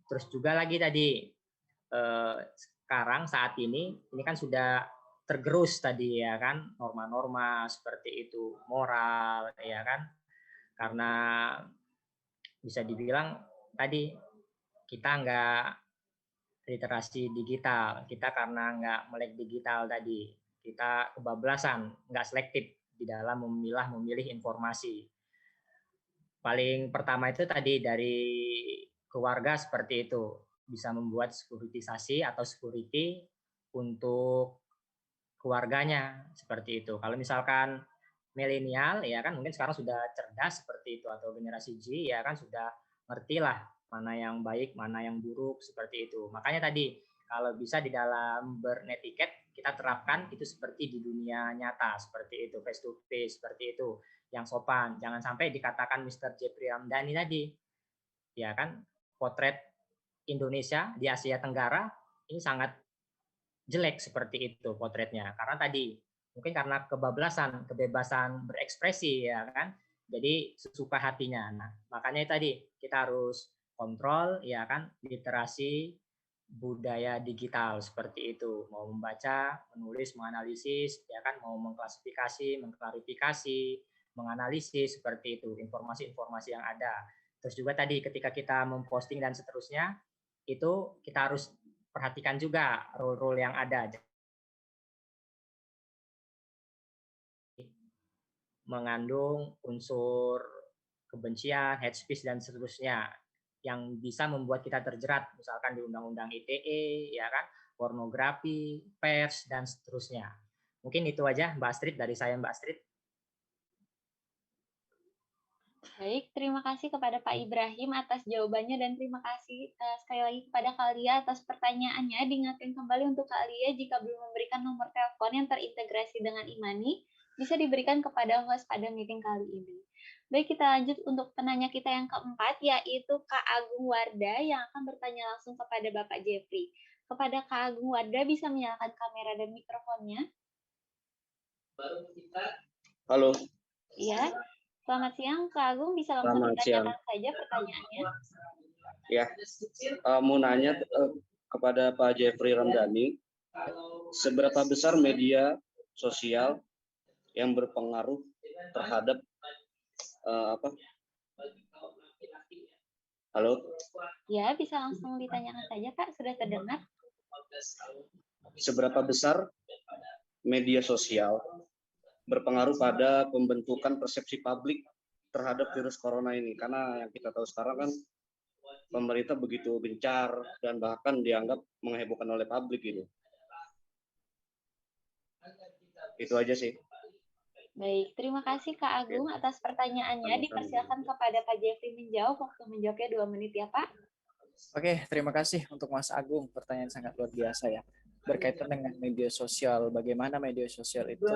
Terus juga lagi tadi sekarang saat ini kan sudah tergerus tadi ya kan norma-norma seperti itu, moral ya kan, karena bisa dibilang tadi kita nggak literasi digital, kita karena nggak melek digital tadi, kita kebablasan, nggak selektif di dalam memilih informasi. Paling pertama itu tadi dari keluarga seperti itu, bisa membuat sekuritisasi atau security untuk keluarganya seperti itu. Kalau misalkan milenial ya kan mungkin sekarang sudah cerdas seperti itu, atau generasi Z ya kan sudah ngerti lah mana yang baik, mana yang buruk seperti itu. Makanya tadi kalau bisa di dalam bernetiket kita terapkan itu seperti di dunia nyata seperti itu, face to face seperti itu, yang sopan. Jangan sampai dikatakan Mr. Jeffrey Ramdhani tadi ya kan, potret Indonesia di Asia Tenggara ini sangat jelek seperti itu potretnya. Karena tadi mungkin karena kebebasan berekspresi ya kan. Jadi sesuka hatinya. Nah, makanya tadi kita harus kontrol ya kan literasi budaya digital seperti itu. Mau membaca, menulis, menganalisis ya kan, mau mengklasifikasi, mengklarifikasi, menganalisis seperti itu informasi-informasi yang ada. Terus juga tadi ketika kita memposting dan seterusnya itu kita harus perhatikan juga rule-rule yang ada. Mengandung unsur kebencian, hate speech dan seterusnya yang bisa membuat kita terjerat misalkan di Undang-Undang ITE ya kan, pornografi, pers dan seterusnya. Mungkin itu aja Mbak Astrid dari saya Mbak Astrid. Baik, terima kasih kepada Pak Ibrahim atas jawabannya dan terima kasih sekali lagi kepada Kak Lia atas pertanyaannya. Diingatkan kembali untuk Kak Lia jika belum memberikan nomor telepon yang terintegrasi dengan Imani, bisa diberikan kepada host pada meeting kali ini. Baik, kita lanjut untuk penanya kita yang keempat, yaitu Kak Agung Wardah yang akan bertanya langsung kepada Bapak Jeffrey. Kepada Kak Agung Wardah, bisa menyalakan kamera dan mikrofonnya. Halo. Iya. Selamat siang, Kak Agung. Bisa langsung ditanyakan saja pertanyaannya. Ya, mau nanya kepada Pak Jeffrey Ramdhani, seberapa besar media sosial yang berpengaruh terhadap Halo? Ya, bisa langsung ditanyakan saja, Kak. Sudah terdengar. Seberapa besar media sosial berpengaruh pada pembentukan persepsi publik terhadap virus corona ini? Karena yang kita tahu sekarang kan pemerintah begitu gencar dan bahkan dianggap menghebohkan oleh publik gitu. Itu aja sih. Baik, terima kasih Kak Agung atas pertanyaannya. Dipersilakan kepada Pak Jeffrey menjawab. Waktu menjawabnya 2 menit ya, Pak. Oke, terima kasih untuk Mas Agung. Pertanyaan sangat luar biasa ya. Berkaitan dengan media sosial, bagaimana media sosial itu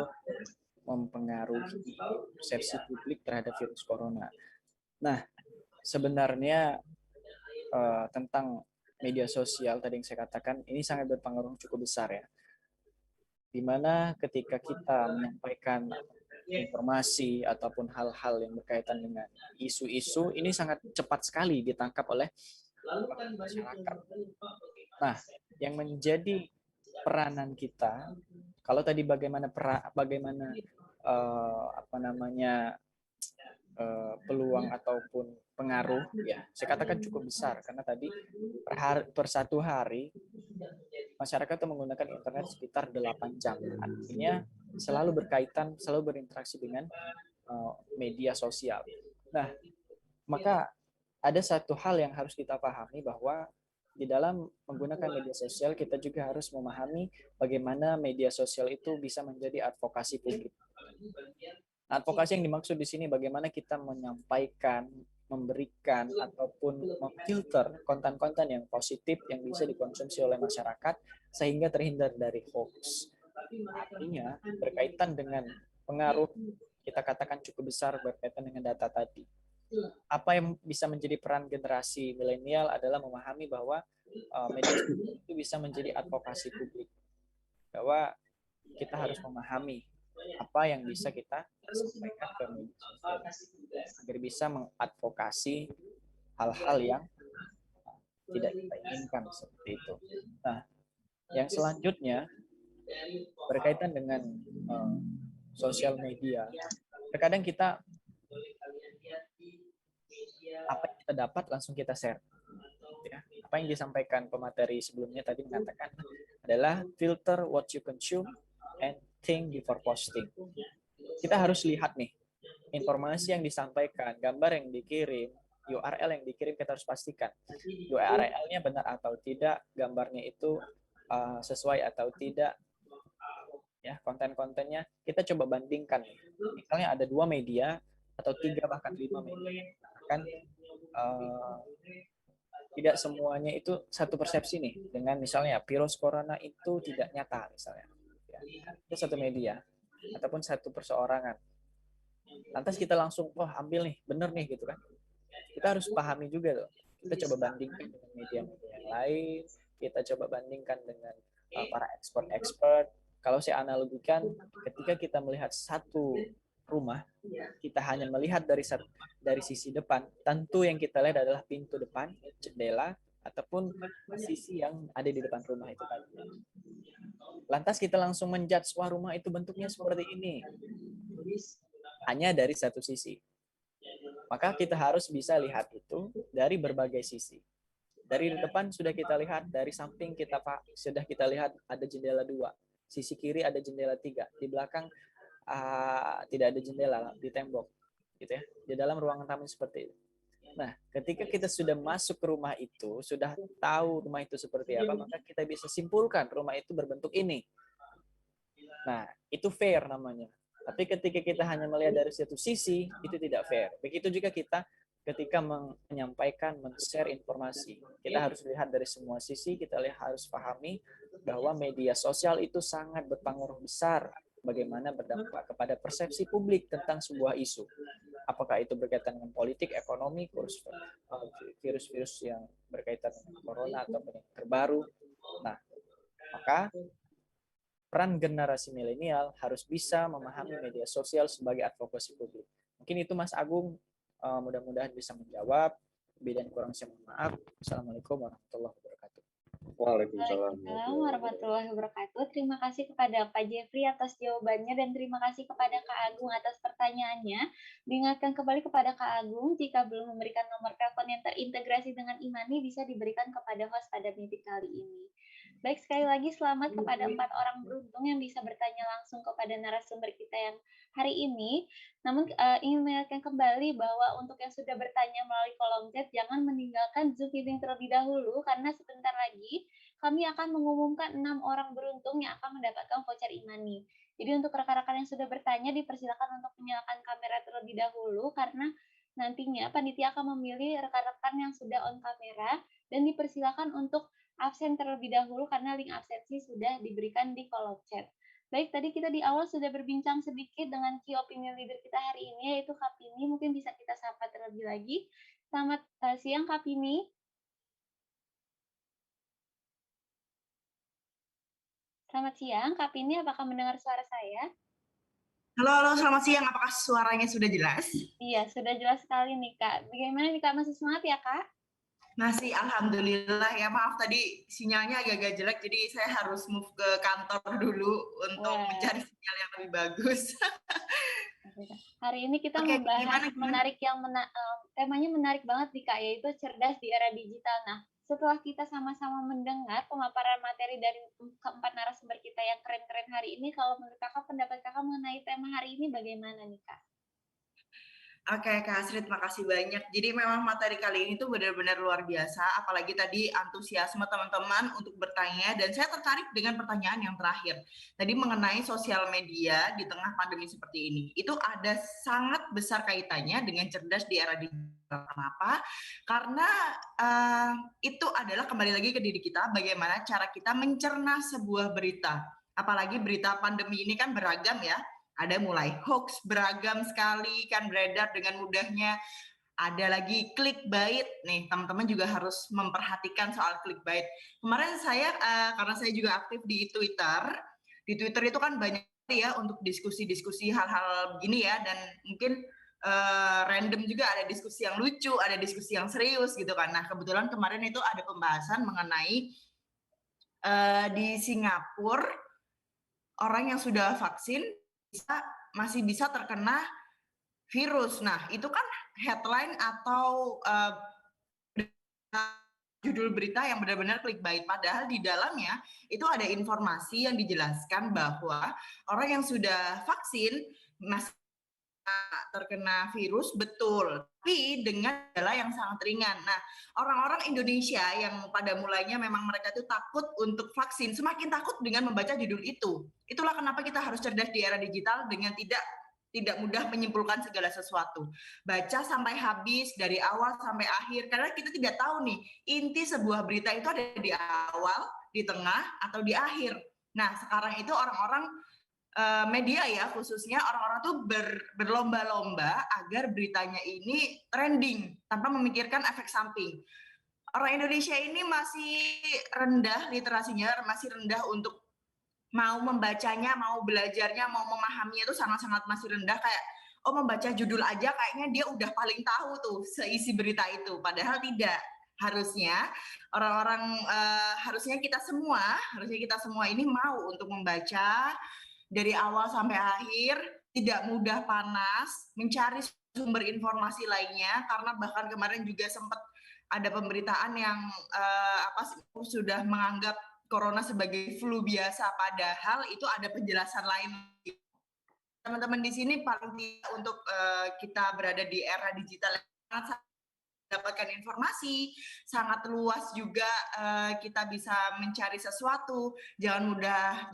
mempengaruhi persepsi publik terhadap virus corona. Nah, sebenarnya tentang media sosial tadi yang saya katakan ini sangat berpengaruh cukup besar ya. Dimana ketika kita menyampaikan informasi ataupun hal-hal yang berkaitan dengan isu-isu ini sangat cepat sekali ditangkap oleh masyarakat. Nah, yang menjadi peranan kita, kalau tadi bagaimana peluang ataupun pengaruh ya saya katakan cukup besar karena tadi per satu hari masyarakat itu menggunakan internet sekitar 8 jam, artinya selalu berkaitan, selalu berinteraksi dengan media sosial. Nah, maka ada satu hal yang harus kita pahami bahwa di dalam menggunakan media sosial kita juga harus memahami bagaimana media sosial itu bisa menjadi advokasi publik. Advokasi yang dimaksud di sini bagaimana kita menyampaikan, memberikan ataupun memfilter konten-konten yang positif yang bisa dikonsumsi oleh masyarakat sehingga terhindar dari hoax. Artinya berkaitan dengan pengaruh kita katakan cukup besar berkaitan dengan data tadi. Apa yang bisa menjadi peran generasi milenial adalah memahami bahwa media sosial itu bisa menjadi advokasi publik. Bahwa kita harus memahami apa yang bisa kita sampaikan ke media sosial agar bisa mengadvokasi hal-hal yang tidak kita inginkan seperti itu. Nah, yang selanjutnya berkaitan dengan sosial media. Terkadang kita apa yang kita dapat langsung kita share. Ya, apa yang disampaikan pemateri sebelumnya tadi mengatakan adalah filter what you consume and think before posting. Kita harus lihat nih informasi yang disampaikan, gambar yang dikirim, URL yang dikirim kita harus pastikan URL-nya benar atau tidak, gambarnya itu sesuai atau tidak, ya konten-kontennya kita coba bandingkan. Misalnya ada 2 media atau 3 bahkan 5 media, kan tidak semuanya itu satu persepsi nih dengan misalnya virus corona itu tidak nyata misalnya. Ya, itu satu media ataupun satu perseorangan. Lantas kita langsung ambil nih, bener nih gitu kan. Kita harus pahami juga loh. Kita coba bandingkan dengan media-media yang lain, kita coba bandingkan dengan para expert. Kalau saya analogikan, ketika kita melihat satu rumah, kita hanya melihat dari sisi depan, tentu yang kita lihat adalah pintu depan, jendela, ataupun sisi yang ada di depan rumah itu tadi. Lantas kita langsung menjudge, wah rumah itu bentuknya seperti ini. Hanya dari satu sisi. Maka kita harus bisa lihat itu dari berbagai sisi. Dari depan sudah kita lihat, dari samping sudah kita lihat ada jendela 2. Sisi kiri ada jendela 3. Di belakang tidak ada jendela di tembok. Gitu ya. Di dalam ruangan tamu seperti itu. Nah, ketika kita sudah masuk ke rumah itu, sudah tahu rumah itu seperti apa, maka kita bisa simpulkan rumah itu berbentuk ini. Nah, itu fair namanya. Tapi ketika kita hanya melihat dari satu sisi, itu tidak fair. Begitu juga kita ketika menyampaikan, men-share informasi. Kita harus lihat dari semua sisi, kita harus pahami bahwa media sosial itu sangat berpengaruh besar bagaimana berdampak kepada persepsi publik tentang sebuah isu. Apakah itu berkaitan dengan politik, ekonomi, virus-virus yang berkaitan dengan corona atau yang terbaru. Nah, maka peran generasi milenial harus bisa memahami media sosial sebagai advokasi publik. Mungkin itu Mas Agung, mudah-mudahan bisa menjawab. Lebih dan kurang saya mohon maaf. Assalamualaikum warahmatullahi wabarakatuh. Waalaikumsalam warahmatullahi wabarakatuh. Terima kasih kepada Pak Jeffrey atas jawabannya dan terima kasih kepada Kak Agung atas pertanyaannya. Diingatkan kembali kepada Kak Agung, jika belum memberikan nomor telepon yang terintegrasi dengan Imani bisa diberikan kepada host pada meeting kali ini. Baik, sekali lagi selamat kepada 4 orang beruntung yang bisa bertanya langsung kepada narasumber kita yang hari ini. Namun ingin mengingatkan kembali bahwa untuk yang sudah bertanya melalui kolom chat, jangan meninggalkan Zoom meeting terlebih dahulu, karena sebentar lagi kami akan mengumumkan 6 orang beruntung yang akan mendapatkan voucher Imani. Jadi untuk rekan-rekan yang sudah bertanya, dipersilakan untuk menyalakan kamera terlebih dahulu, karena nantinya panitia akan memilih rekan-rekan yang sudah on kamera, dan dipersilakan untuk absen terlebih dahulu karena link absensi sudah diberikan di kolom chat. Baik, tadi kita di awal sudah berbincang sedikit dengan key opinion leader kita hari ini, yaitu Kak Pini. Mungkin bisa kita sapa terlebih lagi. Selamat siang, Kak Pini. Selamat siang, Kak Pini. Apakah mendengar suara saya? Halo, selamat siang. Apakah suaranya sudah jelas? Iya, sudah jelas sekali nih, Kak. Bagaimana nih, Kak? Masih semangat ya, Kak? Masih, alhamdulillah ya. Maaf tadi sinyalnya agak-agak jelek, jadi saya harus move ke kantor dulu untuk mencari sinyal yang lebih bagus. Hari ini kita membahas menarik yang temanya menarik banget nih, Kak, yaitu cerdas di era digital. Nah, setelah kita sama-sama mendengar pemaparan materi dari keempat narasumber kita yang keren-keren hari ini, kalau menurut Kakak, pendapat Kakak mengenai tema hari ini bagaimana nih, Kak? Oke, Kak Asrid, makasih banyak. Jadi memang materi kali ini tuh benar-benar luar biasa, apalagi tadi antusiasme teman-teman untuk bertanya, dan saya tertarik dengan pertanyaan yang terakhir. Tadi mengenai sosial media di tengah pandemi seperti ini. Itu ada sangat besar kaitannya dengan cerdas di era digital. Kenapa? Karena itu adalah kembali lagi ke diri kita, bagaimana cara kita mencerna sebuah berita. Apalagi berita pandemi ini kan beragam ya. Ada mulai hoax beragam sekali kan beredar dengan mudahnya. Ada lagi clickbait nih, teman-teman juga harus memperhatikan soal clickbait. Kemarin saya karena saya juga aktif di Twitter itu kan banyak ya untuk diskusi-diskusi hal-hal begini ya, dan mungkin random juga ada diskusi yang lucu, ada diskusi yang serius gitu kan. Nah kebetulan kemarin itu ada pembahasan mengenai di Singapura orang yang sudah vaksin masih bisa terkena virus. Nah, itu kan headline atau judul berita yang benar-benar clickbait. Padahal di dalamnya itu ada informasi yang dijelaskan bahwa orang yang sudah vaksin masih terkena virus, betul, tapi dengan gejala yang sangat ringan. Nah, orang-orang Indonesia yang pada mulanya memang mereka itu takut untuk vaksin, semakin takut dengan membaca judul itu. Itulah kenapa kita harus cerdas di era digital dengan tidak mudah menyimpulkan segala sesuatu. Baca sampai habis, dari awal sampai akhir, karena kita tidak tahu nih, inti sebuah berita itu ada di awal, di tengah, atau di akhir. Nah, sekarang itu orang-orang media ya, khususnya orang-orang tuh berlomba-lomba agar beritanya ini trending tanpa memikirkan efek samping. orang Indonesia ini masih rendah literasinya, masih rendah untuk mau membacanya, mau belajarnya, mau memahaminya itu sangat-sangat masih rendah. Kayak membaca judul aja kayaknya dia udah paling tahu tuh seisi berita itu, padahal tidak. Harusnya orang-orang harusnya kita semua ini mau untuk membaca dari awal sampai akhir, tidak mudah panas, mencari sumber informasi lainnya, karena bahkan kemarin juga sempat ada pemberitaan yang sudah menganggap corona sebagai flu biasa, padahal itu ada penjelasan lain. Teman-teman di sini paling tidak untuk kita berada di era digital sangat dapatkan informasi sangat luas juga, kita bisa mencari sesuatu, jangan mudah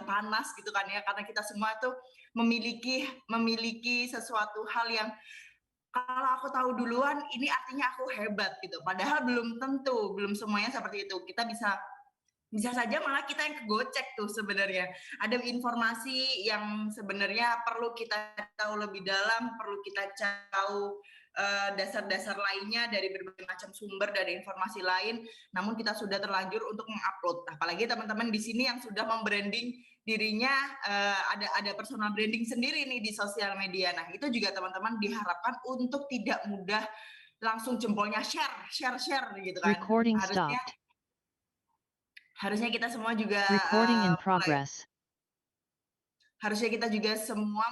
panas gitu kan ya, karena kita semua tuh memiliki sesuatu hal yang kalau aku tahu duluan ini artinya aku hebat gitu, padahal belum tentu, belum semuanya seperti itu. Kita bisa saja malah kita yang kegocek tuh sebenarnya. Ada informasi yang sebenarnya perlu kita tahu lebih dalam, perlu kita tahu dasar-dasar lainnya dari berbagai macam sumber, dari informasi lain, namun kita sudah terlanjur untuk mengupload. Apalagi teman-teman di sini yang sudah membranding dirinya, ada personal branding sendiri nih di sosial media. Nah, itu juga teman-teman diharapkan untuk tidak mudah langsung jempolnya share gitu kan. Harusnya kita semua juga harusnya kita juga semua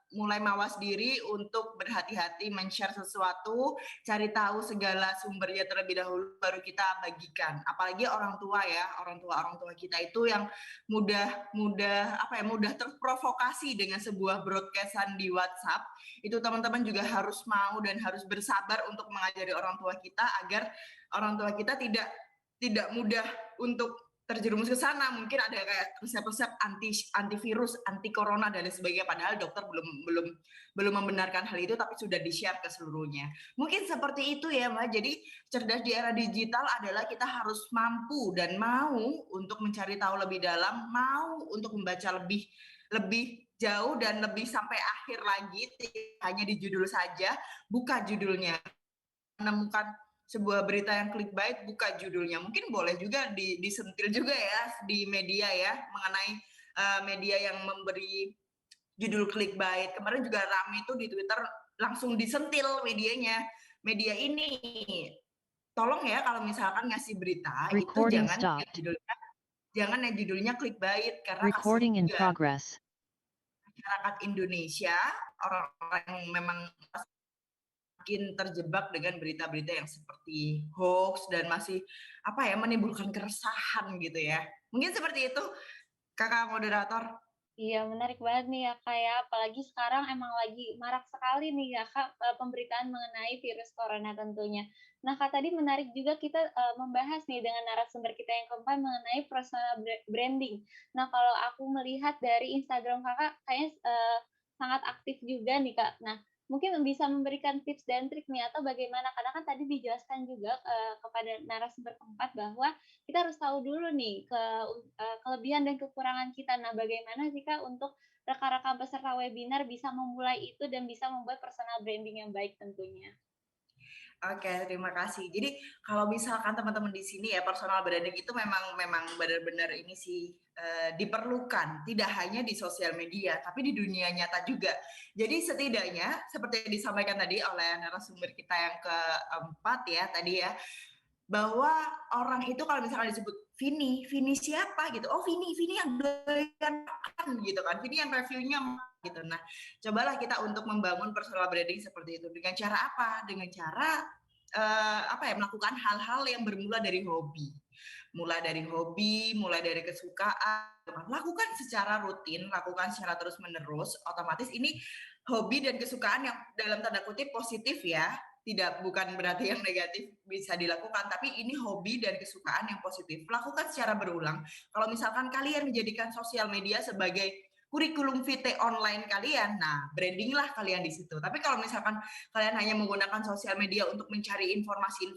mulai mawas diri untuk berhati-hati men-share sesuatu, cari tahu segala sumbernya terlebih dahulu baru kita bagikan. Apalagi orang tua ya, orang tua kita itu yang mudah terprovokasi dengan sebuah broadcastan di WhatsApp. Itu teman-teman juga harus mau dan harus bersabar untuk mengajari orang tua kita agar orang tua kita tidak mudah untuk terjerumus ke sana. Mungkin ada kayak resep-resep antivirus, anti corona dan lain sebagainya, padahal dokter belum membenarkan hal itu, tapi sudah di-share ke seluruhnya. Mungkin seperti itu ya Mbak. Jadi cerdas di era digital adalah kita harus mampu dan mau untuk mencari tahu lebih dalam, mau untuk membaca lebih jauh dan lebih sampai akhir lagi, hanya di judul saja, buka judulnya. Menemukan sebuah berita yang clickbait, buka judulnya. Mungkin boleh juga disentil juga ya di media ya, mengenai media yang memberi judul clickbait. Kemarin juga rame itu di Twitter, langsung disentil medianya. Media ini, tolong ya kalau misalkan ngasih berita, itu jangan yang judulnya clickbait, karena masyarakat Indonesia, orang-orang yang memang makin terjebak dengan berita-berita yang seperti hoax dan masih menimbulkan keresahan gitu ya. Mungkin seperti itu, Kakak moderator. Iya, menarik banget nih ya Kak ya. Apalagi sekarang emang lagi marak sekali nih ya Kak pemberitaan mengenai virus corona tentunya. Nah Kak, tadi menarik juga kita membahas nih dengan narasumber kita yang keempat mengenai personal branding. Nah kalau aku melihat dari Instagram Kakak kayaknya sangat aktif juga nih Kak. Nah mungkin bisa memberikan tips dan trik nih atau bagaimana, karena kan tadi dijelaskan juga kepada narasumber keempat bahwa kita harus tahu dulu nih kelebihan dan kekurangan kita. Nah bagaimana sih Kak untuk rekan-rekan peserta webinar bisa memulai itu dan bisa membuat personal branding yang baik tentunya? Oke, terima kasih. Jadi kalau misalkan teman-teman di sini ya, personal branding itu memang benar-benar ini sih diperlukan, tidak hanya di sosial media, tapi di dunia nyata juga. Jadi setidaknya seperti yang disampaikan tadi oleh narasumber kita yang keempat ya tadi ya, bahwa orang itu kalau misalkan disebut Vini siapa gitu, oh Vini yang doyan makan gitu kan, Vini yang reviewnya gitu. Nah, cobalah kita untuk membangun personal branding seperti itu. Dengan cara apa? Dengan cara melakukan hal-hal yang bermula dari hobi. Mulai dari kesukaan, lakukan secara rutin, lakukan secara terus-menerus, otomatis ini hobi dan kesukaan yang dalam tanda kutip positif ya, bukan berarti yang negatif bisa dilakukan, tapi ini hobi dan kesukaan yang positif. Lakukan secara berulang. Kalau misalkan kalian menjadikan sosial media sebagai kurikulum vitae online kalian, nah brandinglah kalian di situ. Tapi kalau misalkan kalian hanya menggunakan sosial media untuk mencari informasi,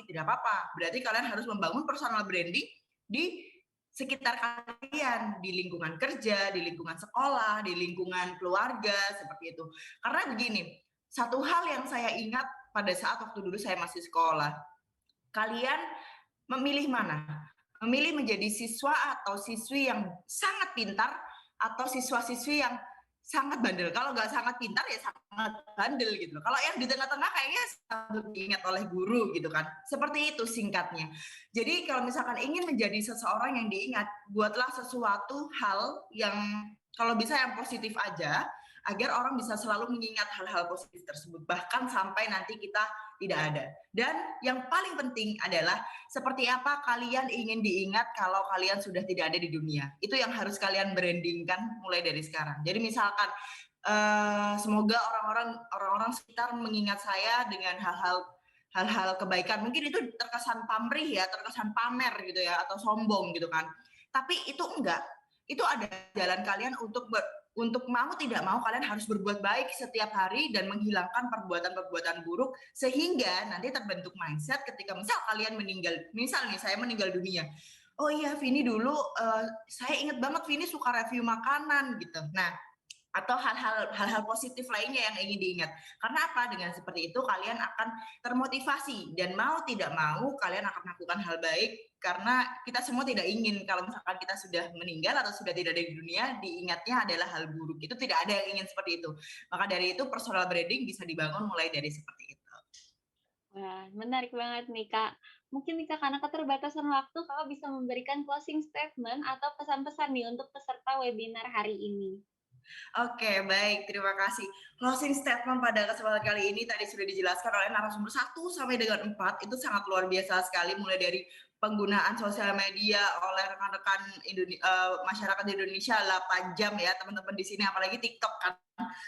tidak apa-apa. Berarti kalian harus membangun personal branding di sekitar kalian, di lingkungan kerja, di lingkungan sekolah, di lingkungan keluarga, seperti itu. Karena begini, satu hal yang saya ingat pada saat waktu dulu saya masih sekolah. Kalian memilih mana? Memilih menjadi siswa atau siswi yang sangat pintar atau siswa-siswi yang sangat bandel. Kalau nggak sangat pintar ya sangat bandel gitu. Kalau yang di tengah-tengah kayaknya sangat diingat oleh guru gitu kan. Seperti itu singkatnya. Jadi kalau misalkan ingin menjadi seseorang yang diingat, buatlah sesuatu hal yang kalau bisa yang positif aja, agar orang bisa selalu mengingat hal-hal positif tersebut, bahkan sampai nanti kita tidak ada. Dan yang paling penting adalah seperti apa kalian ingin diingat kalau kalian sudah tidak ada di dunia. Itu yang harus kalian brandingkan mulai dari sekarang. Jadi misalkan semoga orang-orang sekitar mengingat saya dengan hal-hal kebaikan. Mungkin itu terkesan pamrih ya, terkesan pamer gitu ya, atau sombong gitu kan. Tapi itu enggak. Itu ada jalan kalian untuk mau tidak mau kalian harus berbuat baik setiap hari dan menghilangkan perbuatan-perbuatan buruk sehingga nanti terbentuk mindset ketika misal kalian meninggal, misal nih saya meninggal dunia, oh iya Vini dulu saya ingat banget Vini suka review makanan gitu. Nah, atau hal-hal positif lainnya yang ingin diingat. Karena apa? Dengan seperti itu kalian akan termotivasi dan mau tidak mau kalian akan melakukan hal baik karena kita semua tidak ingin kalau misalkan kita sudah meninggal atau sudah tidak ada di dunia diingatnya adalah hal buruk. Itu tidak ada yang ingin seperti itu. Maka dari itu personal branding bisa dibangun mulai dari seperti itu. Wah, menarik banget nih Kak. Mungkin nih Kak, karena keterbatasan waktu, Kakak bisa memberikan closing statement atau pesan-pesan nih untuk peserta webinar hari ini. Oke, baik. Terima kasih. Closing statement pada kesempatan kali ini tadi sudah dijelaskan oleh narasumber 1 sampai dengan 4. Itu sangat luar biasa sekali, mulai dari penggunaan sosial media oleh rekan-rekan masyarakat di Indonesia 8 jam ya, teman-teman di sini, apalagi TikTok kan.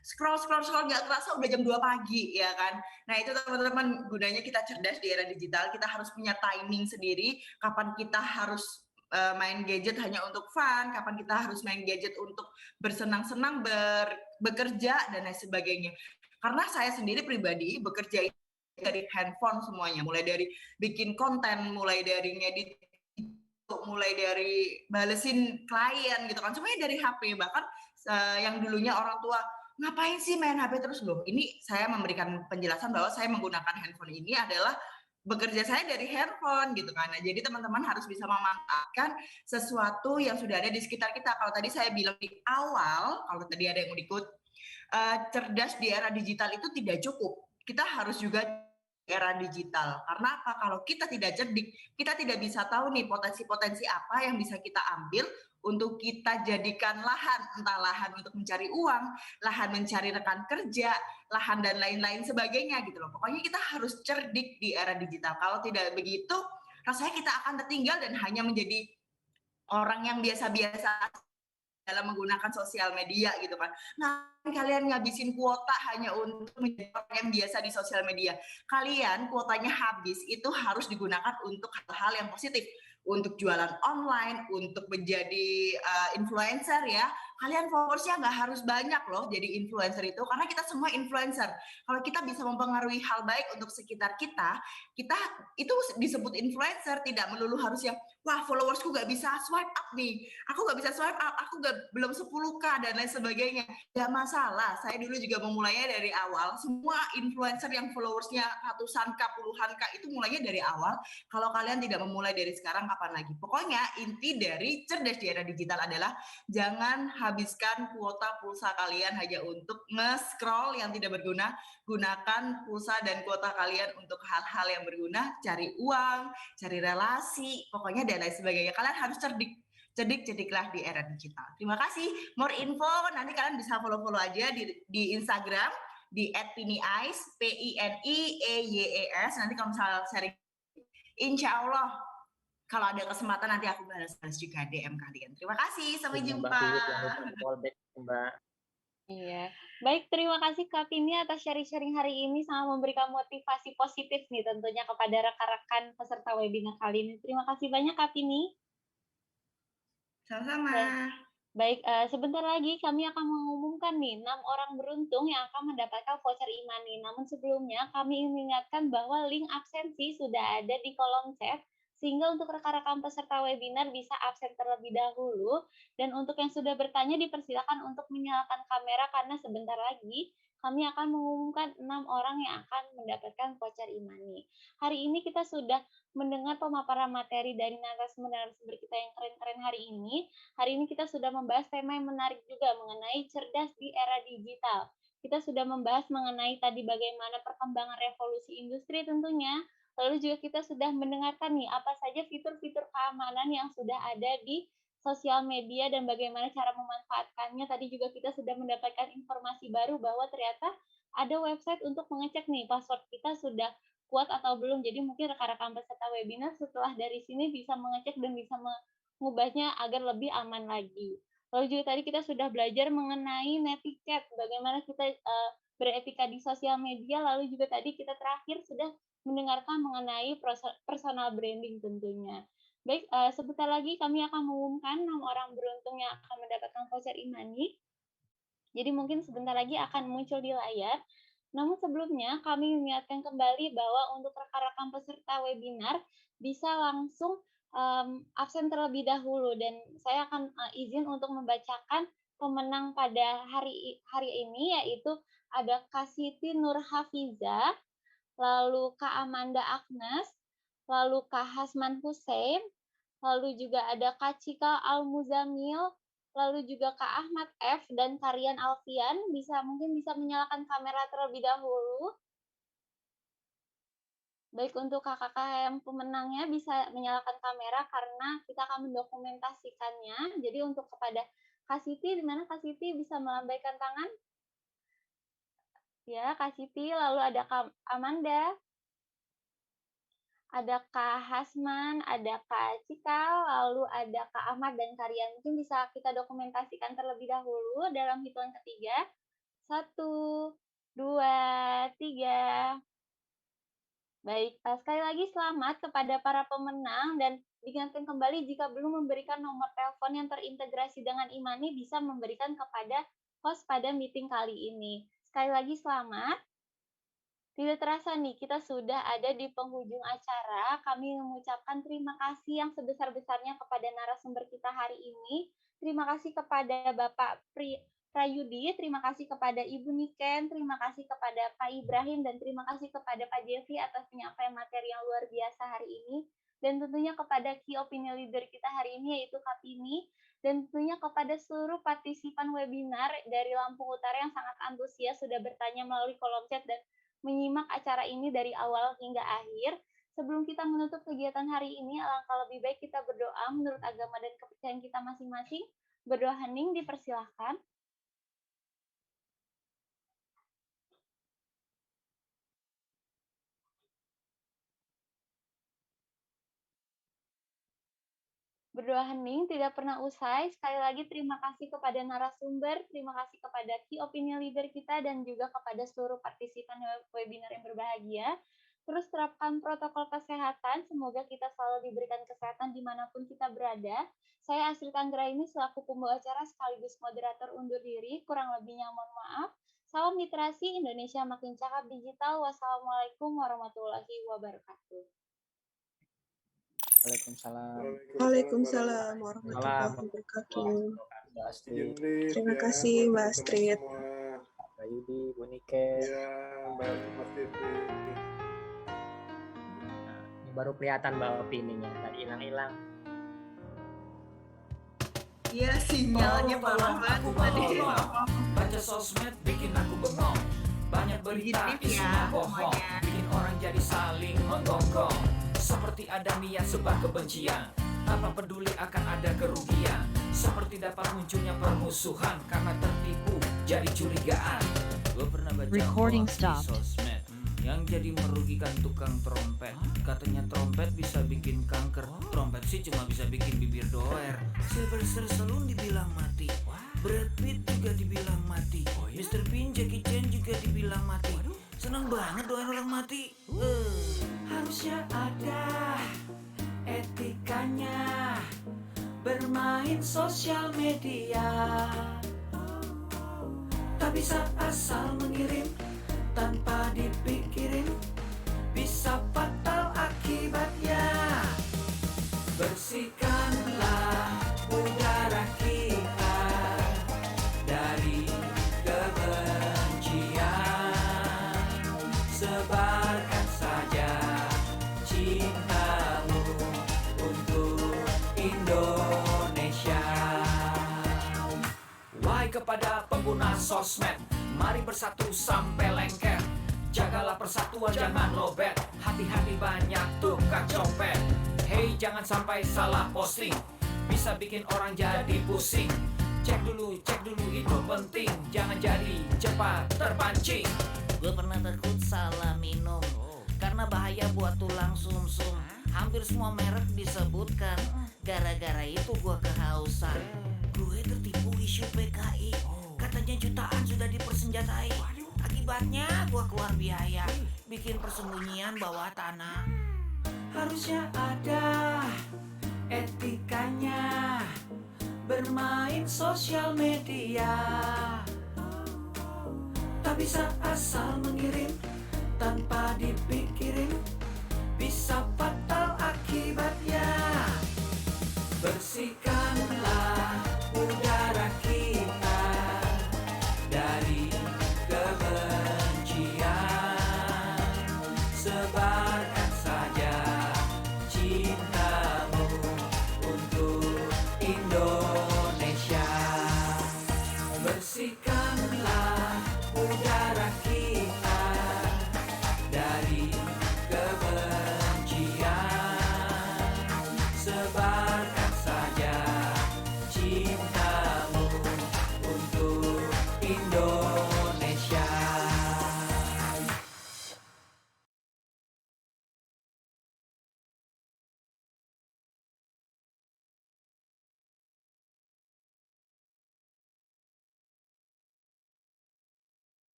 Scroll nggak terasa udah jam 2 pagi ya kan. Nah itu teman-teman gunanya kita cerdas di era digital, kita harus punya timing sendiri, kapan kita harus main gadget hanya untuk fun, kapan kita harus main gadget untuk bersenang-senang, bekerja, dan lain sebagainya. Karena saya sendiri pribadi bekerja dari handphone semuanya, mulai dari bikin konten, mulai dari ngedit, mulai dari balesin klien gitu kan, semuanya dari HP. Bahkan yang dulunya orang tua, ngapain sih main HP terus loh? Ini saya memberikan penjelasan bahwa saya menggunakan handphone ini adalah bekerja saya dari handphone gitu kan. Nah, jadi teman-teman harus bisa memanfaatkan sesuatu yang sudah ada di sekitar kita. Kalau tadi saya bilang di awal, kalau tadi ada yang mau ikut, cerdas di era digital itu tidak cukup. Kita harus juga era digital. Karena apa? Kalau kita tidak cerdik, kita tidak bisa tahu nih potensi-potensi apa yang bisa kita ambil untuk kita jadikan lahan, entah lahan untuk mencari uang, lahan mencari rekan kerja, lahan dan lain-lain sebagainya gitu loh. Pokoknya kita harus cerdik di era digital. Kalau tidak begitu, rasanya kita akan tertinggal dan hanya menjadi orang yang biasa-biasa dalam menggunakan sosial media gitu kan. Nah, kalian ngabisin kuota hanya untuk menjadi orang yang biasa di sosial media. Kalian kuotanya habis, itu harus digunakan untuk hal-hal yang positif. Untuk jualan online, untuk menjadi influencer ya. Kalian followersnya nggak harus banyak loh jadi influencer itu, karena kita semua influencer. Kalau kita bisa mempengaruhi hal baik untuk sekitar kita, kita itu disebut influencer, tidak melulu harus yang, wah followersku nggak bisa swipe up nih, aku nggak bisa swipe up, aku belum 10K dan lain sebagainya. Nggak masalah, saya dulu juga memulainya dari awal. Semua influencer yang followersnya ratusan K, puluhan K itu mulainya dari awal. Kalau kalian tidak memulai dari sekarang, kapan lagi? Pokoknya inti dari cerdas di era digital adalah jangan habiskan kuota pulsa kalian hanya untuk nge-scroll yang tidak berguna. Gunakan pulsa dan kuota kalian untuk hal-hal yang berguna, cari uang, cari relasi, pokoknya dan lain sebagainya. Kalian harus cerdik-cerdiklah di era digital. Terima kasih. More info nanti kalian bisa follow aja di Instagram di @pinieyes, PINIEYES. Nanti kalau misalnya sharing, insya Allah kalau ada kesempatan nanti aku balas juga DM kalian. Terima kasih, sampai jumpa. Mbak. Iya, baik, terima kasih Kak Pini atas sharing-sharing hari ini, sangat memberikan motivasi positif nih tentunya kepada rekan-rekan peserta webinar kali ini. Terima kasih banyak Kak Pini. Sama-sama. Baik, sebentar lagi kami akan mengumumkan nih 6 orang beruntung yang akan mendapatkan voucher e-money. Namun sebelumnya kami ingin mengingatkan bahwa link absensi sudah ada di kolom chat, sehingga untuk rekan-rekan peserta webinar bisa absen terlebih dahulu. Dan untuk yang sudah bertanya dipersilakan untuk menyalakan kamera karena sebentar lagi kami akan mengumumkan 6 orang yang akan mendapatkan voucher e-money. Hari ini kita sudah mendengar pemaparan materi dari narasumber kita yang keren-keren hari ini. Hari ini kita sudah membahas tema yang menarik juga mengenai cerdas di era digital. Kita sudah membahas mengenai tadi bagaimana perkembangan revolusi industri tentunya. Lalu juga kita sudah mendengarkan nih apa saja fitur-fitur keamanan yang sudah ada di sosial media dan bagaimana cara memanfaatkannya. Tadi juga kita sudah mendapatkan informasi baru bahwa ternyata ada website untuk mengecek nih password kita sudah kuat atau belum. Jadi mungkin rekan-rekan peserta webinar setelah dari sini bisa mengecek dan bisa mengubahnya agar lebih aman lagi. Lalu juga tadi kita sudah belajar mengenai netiquette, bagaimana kita beretika di sosial media. Lalu juga tadi kita terakhir sudah mendengarkan mengenai personal branding tentunya. Baik, sebentar lagi kami akan mengumumkan 6 orang beruntung yang akan mendapatkan voucher e-money. Jadi mungkin sebentar lagi akan muncul di layar. Namun sebelumnya kami mengingatkan kembali bahwa untuk rekan-rekan peserta webinar bisa langsung absen terlebih dahulu dan saya akan izin untuk membacakan pemenang pada hari ini, yaitu ada Kak Siti Nur Hafiza, lalu Kak Amanda Agnes, lalu Kak Hasman Hussein, lalu juga ada Kak Cika Al-Muzamil, lalu juga Kak Ahmad F, dan Karian Alfian. Mungkin bisa menyalakan kamera terlebih dahulu. Baik, untuk kakak-kakak yang pemenangnya bisa menyalakan kamera karena kita akan mendokumentasikannya. Jadi untuk kepada Kak Siti, di mana Kak Siti bisa melambaikan tangan? Ya, Kak Siti, lalu ada Kak Amanda, ada Kak Hasman, ada Kak Cikal, lalu ada Kak Ahmad dan Karian. Mungkin bisa kita dokumentasikan terlebih dahulu dalam hitungan ketiga. 1, 2, 3. Baik, sekali lagi selamat kepada para pemenang dan diingatkan kembali jika belum memberikan nomor telepon yang terintegrasi dengan e-money bisa memberikan kepada host pada meeting kali ini. Sekali lagi selamat. Tidak terasa nih, kita sudah ada di penghujung acara. Kami mengucapkan terima kasih yang sebesar-besarnya kepada narasumber kita hari ini. Terima kasih kepada Bapak Prayudi, terima kasih kepada Ibu Niken, terima kasih kepada Pak Ibrahim, dan terima kasih kepada Pak Jeffrey atas penyampaian materi yang luar biasa hari ini. Dan tentunya kepada key opinion leader kita hari ini, yaitu Kak Pini, dan tentunya kepada seluruh partisipan webinar dari Lampung Utara yang sangat antusias sudah bertanya melalui kolom chat dan menyimak acara ini dari awal hingga akhir. Sebelum kita menutup kegiatan hari ini, alangkah lebih baik kita berdoa menurut agama dan kepercayaan kita masing-masing. Berdoa hening, dipersilahkan. Berdoa hening tidak pernah usai. Sekali lagi terima kasih kepada narasumber, terima kasih kepada key opinion leader kita, dan juga kepada seluruh partisipan webinar yang berbahagia. Terus terapkan protokol kesehatan, semoga kita selalu diberikan kesehatan dimanapun kita berada. Saya Astrid Anggraini selaku pembawa acara sekaligus moderator undur diri, kurang lebihnya mohon maaf. Salam literasi, Indonesia makin cakap digital. Wassalamualaikum warahmatullahi wabarakatuh. Waalaikumsalam warahmatullahi wabarakatuh. Terima kasih Mbak Astrid. Mbak Yudi, Bu Niken. Ya, Mbak Astrid. Ini baru kelihatan Mbak opininya, tadi hilang-hilang. Iya, sinyalnya parah banget tadi. Baca sosmed bikin aku bengong. Banyak berita isinya bohong, bikin orang jadi saling menggonggong. Seperti ada niat sebar kebencian, tanpa peduli akan ada kerugian. Seperti dapat munculnya permusuhan karena tertipu jadi curigaan. Gue pernah baca di sosmed yang jadi merugikan tukang trompet. Katanya trompet bisa bikin kanker, trompet sih cuma bisa bikin bibir doer. Sylvester Stallone dibilang mati, Brad Pitt juga dibilang mati, Mr. Bean, Jackie Chan juga dibilang mati. Senang banget doain orang mati. Harusnya ada etikanya bermain sosial media. Tak bisa asal mengirim tanpa dipikirin, bisa fatal akibatnya. Bersihkanlah udara kita dari kebencian. kepada pengguna sosmed, mari bersatu sampai lengket. Jagalah persatuan, jangan lobet. Hati-hati banyak tukang copet. Hey, jangan sampai salah posting, bisa bikin orang jadi pusing. Cek dulu itu penting, jangan jadi cepat terpancing. Gue pernah takut salah minum, karena bahaya buat tulang sumsum. Hampir semua merek disebutkan, gara-gara itu gue kehausan. Gue tertipu isu PKI, katanya jutaan sudah dipersenjatai. Akibatnya gue keluar biaya, bikin persembunyian bawah tanah. Harusnya ada etikanya bermain sosial media. Tak bisa asal mengirim tanpa dipikirin, bisa fatal akibatnya. Bersihkanlah udara kita dari kebencian. Sebarkan saja cintamu untuk Indonesia. Bersihkan